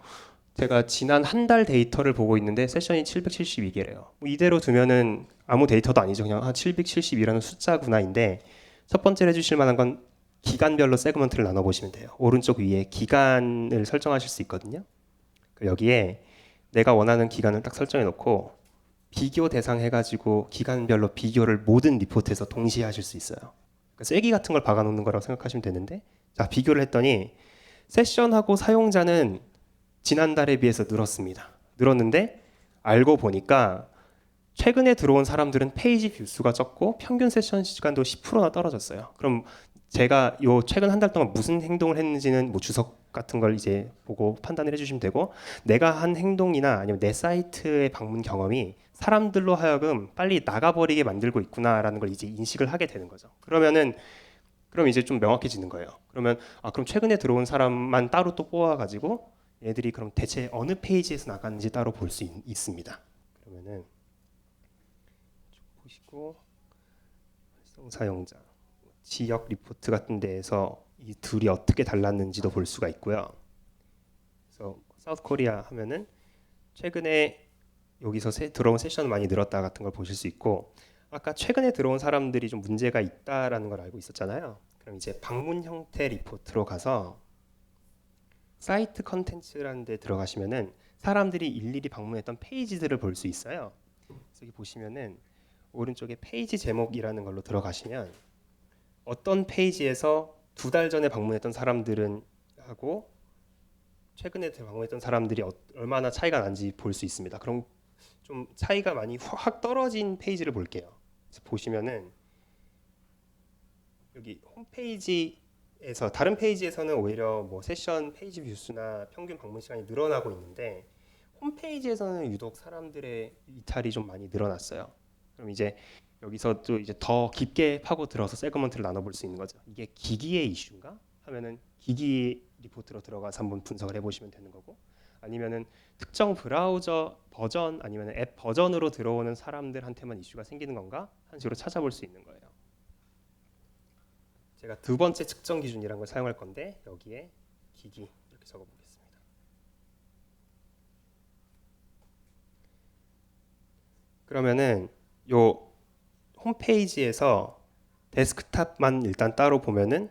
제가 지난 한 달 데이터를 보고 있는데 세션이 772개래요. 이대로 두면은 아무 데이터도 아니죠. 그냥 772라는 숫자구나인데, 첫 번째로 해주실 만한 건 기간별로 세그먼트를 나눠 보시면 돼요. 오른쪽 위에 기간을 설정하실 수 있거든요. 여기에 내가 원하는 기간을 딱 설정해 놓고 비교 대상 해가지고 기간별로 비교를 모든 리포트에서 동시에 하실 수 있어요. 그러니까 쐐기 같은 걸 박아놓는 거라고 생각하시면 되는데, 자, 비교를 했더니 세션하고 사용자는 지난달에 비해서 늘었습니다. 늘었는데 알고 보니까 최근에 들어온 사람들은 페이지 뷰 수가 적고 평균 세션 시간도 10%나 떨어졌어요. 그럼 제가 요 최근 한 달 동안 무슨 행동을 했는지는 뭐 주석 같은 걸 이제 보고 판단을 해주시면 되고, 내가 한 행동이나 아니면 내 사이트의 방문 경험이 사람들로 하여금 빨리 나가버리게 만들고 있구나라는 걸 이제 인식을 하게 되는 거죠. 그럼 이제 좀 명확해지는 거예요. 그러면 그럼 최근에 들어온 사람만 따로 또 뽑아가지고 얘들이 그럼 대체 어느 페이지에서 나가는지 따로 볼 수 있습니다. 그러면은 쭉 보시고 활성 사용자, 지역 리포트 같은 데에서 이 둘이 어떻게 달랐는지도 볼 수가 있고요. 그래서 사우스 코리아 하면은 최근에 여기서 들어온 세션이 많이 늘었다 같은 걸 보실 수 있고, 아까 최근에 들어온 사람들이 좀 문제가 있다라는 걸 알고 있었잖아요. 그럼 이제 방문 형태 리포트로 가서 사이트 컨텐츠라는 데 들어가시면은 사람들이 일일이 방문했던 페이지들을 볼 수 있어요. 그래서 여기 보시면은 오른쪽에 페이지 제목이라는 걸로 들어가시면 어떤 페이지에서 2달 전에 방문했던 사람들은 하고 최근에 방문했던 사람들이 얼마나 차이가 난지 볼 수 있습니다. 그럼 좀 차이가 많이 확 떨어진 페이지를 볼게요. 그래서 보시면은 여기 홈페이지에서 다른 페이지에서는 오히려 뭐 세션 페이지 뷰수나 평균 방문 시간이 늘어나고 있는데 홈페이지에서는 유독 사람들의 이탈이 좀 많이 늘어났어요. 그럼 이제 여기서 또 이제 더 깊게 파고 들어서 세그먼트를 나눠볼 수 있는 거죠. 이게 기기의 이슈인가 하면은 기기 리포트로 들어가서 한번 분석을 해보시면 되는 거고, 아니면은 특정 브라우저 버전 아니면 앱 버전으로 들어오는 사람들한테만 이슈가 생기는 건가 하는 식으로 찾아볼 수 있는 거예요. 제가 두 번째 측정 기준이라는 걸 사용할 건데 여기에 기기 이렇게 적어보겠습니다. 그러면은 요 홈페이지에서 데스크탑만 일단 따로 보면은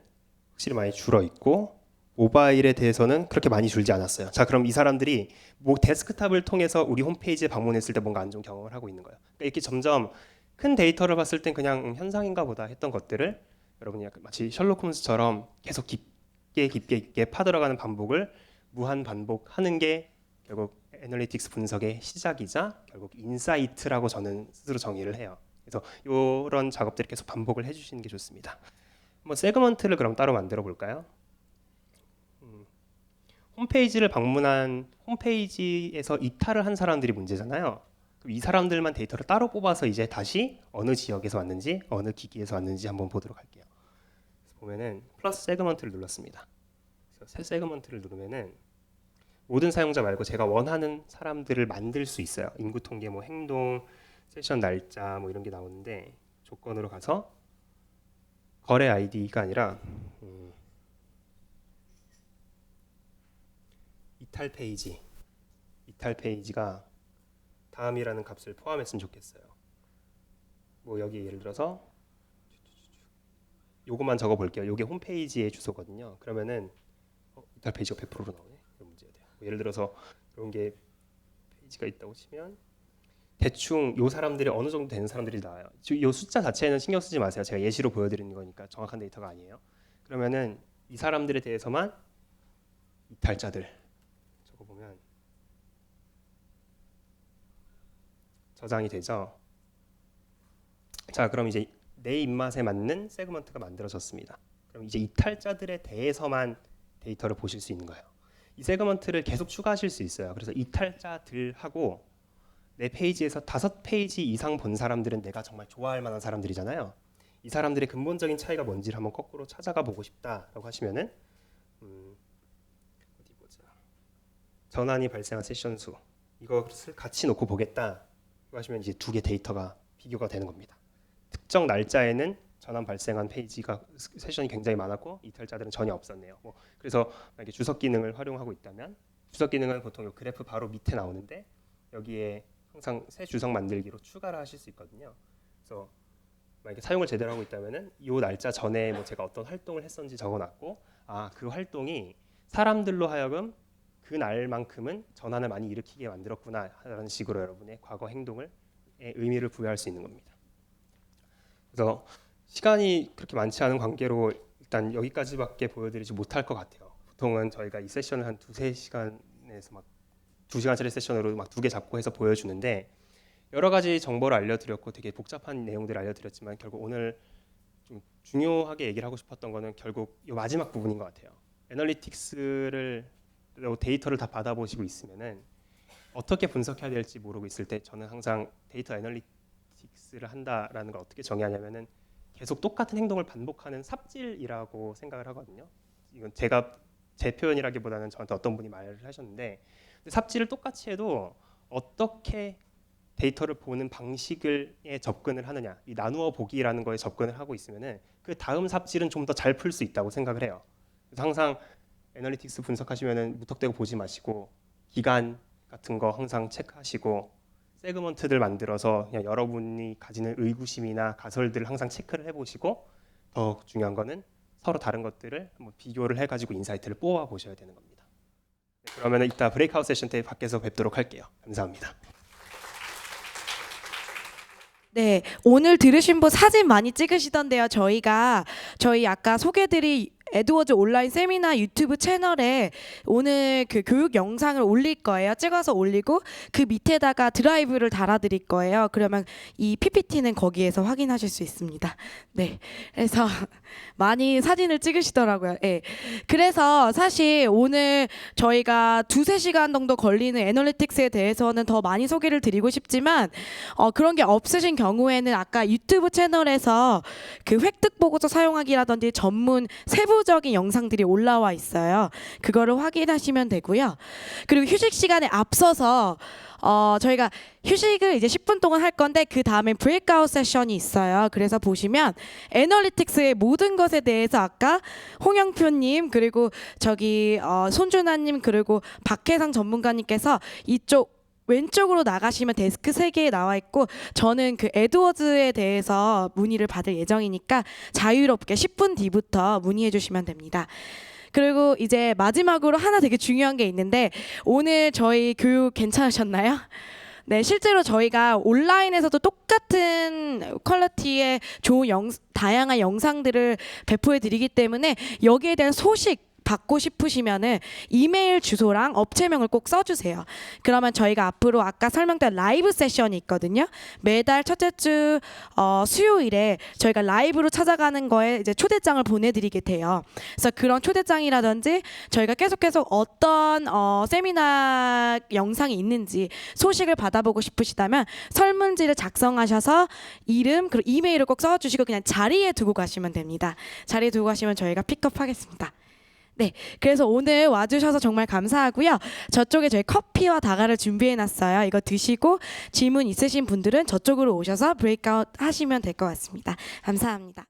확실히 많이 줄어 있고, 모바일에 대해서는 그렇게 많이 줄지 않았어요. 자, 그럼 이 사람들이 뭐 데스크탑을 통해서 우리 홈페이지에 방문했을 때 뭔가 안 좋은 경험을 하고 있는 거예요. 그러니까 이렇게 점점 큰 데이터를 봤을 땐 그냥 현상인가 보다 했던 것들을 여러분이 약간 마치 셜록 홈즈처럼 계속 깊게 파들어가는 반복을 무한 반복하는 게 결국 애널리틱스 분석의 시작이자 결국 인사이트라고 저는 스스로 정의를 해요. 그래서 이런 작업들을 계속 반복을 해주시는 게 좋습니다. 한번 세그먼트를 그럼 따로 만들어 볼까요? 홈페이지를 방문한 홈페이지에서 이탈을 한 사람들이 문제잖아요. 그럼 이 사람들만 데이터를 따로 뽑아서 이제 다시 어느 지역에서 왔는지 어느 기기에서 왔는지 한번 보도록 할게요. 그래서 보면은 플러스 세그먼트를 눌렀습니다. 그래서 새 세그먼트를 누르면은 모든 사용자 말고 제가 원하는 사람들을 만들 수 있어요. 인구 통계, 뭐 행동, 세션 날짜 뭐 이런 게 나오는데 조건으로 가서 거래 아이디가 아니라 이탈 페이지가 다음이라는 값을 포함했으면 좋겠어요. 뭐 여기 예를 들어서 요것만 적어 볼게요. 요게 홈페이지의 주소거든요. 그러면은 이탈 페이지가 100%로 나오네. 그럼 문제가 돼요. 뭐 예를 들어서 이런 게 페이지가 있다고 치면 대충 요 사람들이 어느 정도 되는 사람들이 나와요. 요 숫자 자체는 신경 쓰지 마세요. 제가 예시로 보여드리는 거니까 정확한 데이터가 아니에요. 그러면은 이 사람들에 대해서만 이탈자들 적어보면 저장이 되죠. 자, 그럼 이제 내 입맛에 맞는 세그먼트가 만들어졌습니다. 그럼 이제 이탈자들에 대해서만 데이터를 보실 수 있는 거예요. 이 세그먼트를 계속 추가하실 수 있어요. 그래서 이탈자들하고 내 페이지에서 5페이지 이상 본 사람들은 내가 정말 좋아할 만한 사람들이잖아요. 이 사람들의 근본적인 차이가 뭔지를 한번 거꾸로 찾아가 보고 싶다라고 하시면은 어디 보자. 전환이 발생한 세션 수 이것을 같이 놓고 보겠다. 하시면 이제 두 개 데이터가 비교가 되는 겁니다. 특정 날짜에는 전환 발생한 페이지가 세션이 굉장히 많았고 이탈자들은 전혀 없었네요. 뭐 그래서 만약에 주석 기능을 활용하고 있다면 주석 기능은 보통 이 그래프 바로 밑에 나오는데 여기에 항상 새 주석 만들기로 추가를 하실 수 있거든요. 그래서 만약에 사용을 제대로 하고 있다면은 이 날짜 전에 뭐 제가 어떤 활동을 했었는지 적어놨고 그 활동이 사람들로 하여금 그 날만큼은 전환을 많이 일으키게 만들었구나라는 식으로 여러분의 과거 행동을 의미를 부여할 수 있는 겁니다. 그래서 시간이 그렇게 많지 않은 관계로 일단 여기까지밖에 보여드리지 못할 것 같아요. 보통은 저희가 이 세션을 한 2-3시간에서 막 2시간짜리 세션으로 막 2개 잡고 해서 보여주는데 여러 가지 정보를 알려드렸고 되게 복잡한 내용들을 알려드렸지만 결국 오늘 좀 중요하게 얘기를 하고 싶었던 거는 결국 이 마지막 부분인 것 같아요. 애널리틱스를 데이터를 다 받아보시고 있으면은 어떻게 분석해야 될지 모르고 있을 때 저는 항상 데이터 애널리틱스를 한다라는 걸 어떻게 정의하냐면은 계속 똑같은 행동을 반복하는 삽질이라고 생각을 하거든요. 이건 제가 제 표현이라기보다는 저한테 어떤 분이 말을 하셨는데 삽질을 똑같이 해도 어떻게 데이터를 보는 방식에 접근을 하느냐 이 나누어 보기라는 거에 접근을 하고 있으면은 그 다음 삽질은 좀 더 잘 풀 수 있다고 생각을 해요. 그래서 항상 애널리틱스 분석하시면은 무턱대고 보지 마시고 기간 같은 거 항상 체크하시고 세그먼트들 만들어서 그냥 여러분이 가지는 의구심이나 가설들을 항상 체크를 해보시고 더 중요한 거는 서로 다른 것들을 한번 비교를 해가지고 인사이트를 뽑아 보셔야 되는 겁니다. 네, 그러면은 이따 브레이크아웃 세션 때 밖에서 뵙도록 할게요. 감사합니다. 네, 오늘 들으신 분 사진 많이 찍으시던데요. 저희 아까 소개드린 에드워즈 온라인 세미나 유튜브 채널에 오늘 그 교육 영상을 올릴 거예요. 찍어서 올리고 그 밑에다가 드라이브를 달아드릴 거예요. 그러면 이 PPT는 거기에서 확인하실 수 있습니다. 네, 그래서 많이 사진을 찍으시더라고요. 네. 그래서 사실 오늘 저희가 2-3시간 정도 걸리는 애널리틱스에 대해서는 더 많이 소개를 드리고 싶지만 그런 게 없으신 경우에는 아까 유튜브 채널에서 그 획득 보고서 사용하기라든지 전문 세부적인 영상들이 올라와 있어요. 그거를 확인하시면 되고요. 그리고 휴식 시간에 앞서서 저희가 휴식을 이제 10분 동안 할 건데 그 다음에 브레이크아웃 세션이 있어요. 그래서 보시면 애널리틱스의 모든 것에 대해서 아까 홍영표님 그리고 손준하님 그리고 박혜상 전문가님께서 이쪽 왼쪽으로 나가시면 데스크 3개에 나와 있고 저는 그 에드워즈에 대해서 문의를 받을 예정이니까 자유롭게 10분 뒤부터 문의해 주시면 됩니다. 그리고 이제 마지막으로 하나 되게 중요한 게 있는데 오늘 저희 교육 괜찮으셨나요? 네, 실제로 저희가 온라인에서도 똑같은 퀄리티의 좋은 다양한 영상들을 배포해 드리기 때문에 여기에 대한 소식 받고 싶으시면은 이메일 주소랑 업체명을 꼭 써주세요. 그러면 저희가 앞으로 아까 설명드린 라이브 세션이 있거든요. 매달 첫째 주 수요일에 저희가 라이브로 찾아가는 거에 이제 초대장을 보내드리게 돼요. 그래서 그런 초대장이라든지 저희가 계속 어떤 세미나 영상이 있는지 소식을 받아보고 싶으시다면 설문지를 작성하셔서 이름 그리고 이메일을 꼭 써주시고 그냥 자리에 두고 가시면 됩니다. 자리에 두고 가시면 저희가 픽업하겠습니다. 네, 그래서 오늘 와주셔서 정말 감사하고요. 저쪽에 저희 커피와 다가를 준비해놨어요. 이거 드시고 질문 있으신 분들은 저쪽으로 오셔서 브레이크아웃 하시면 될 것 같습니다. 감사합니다.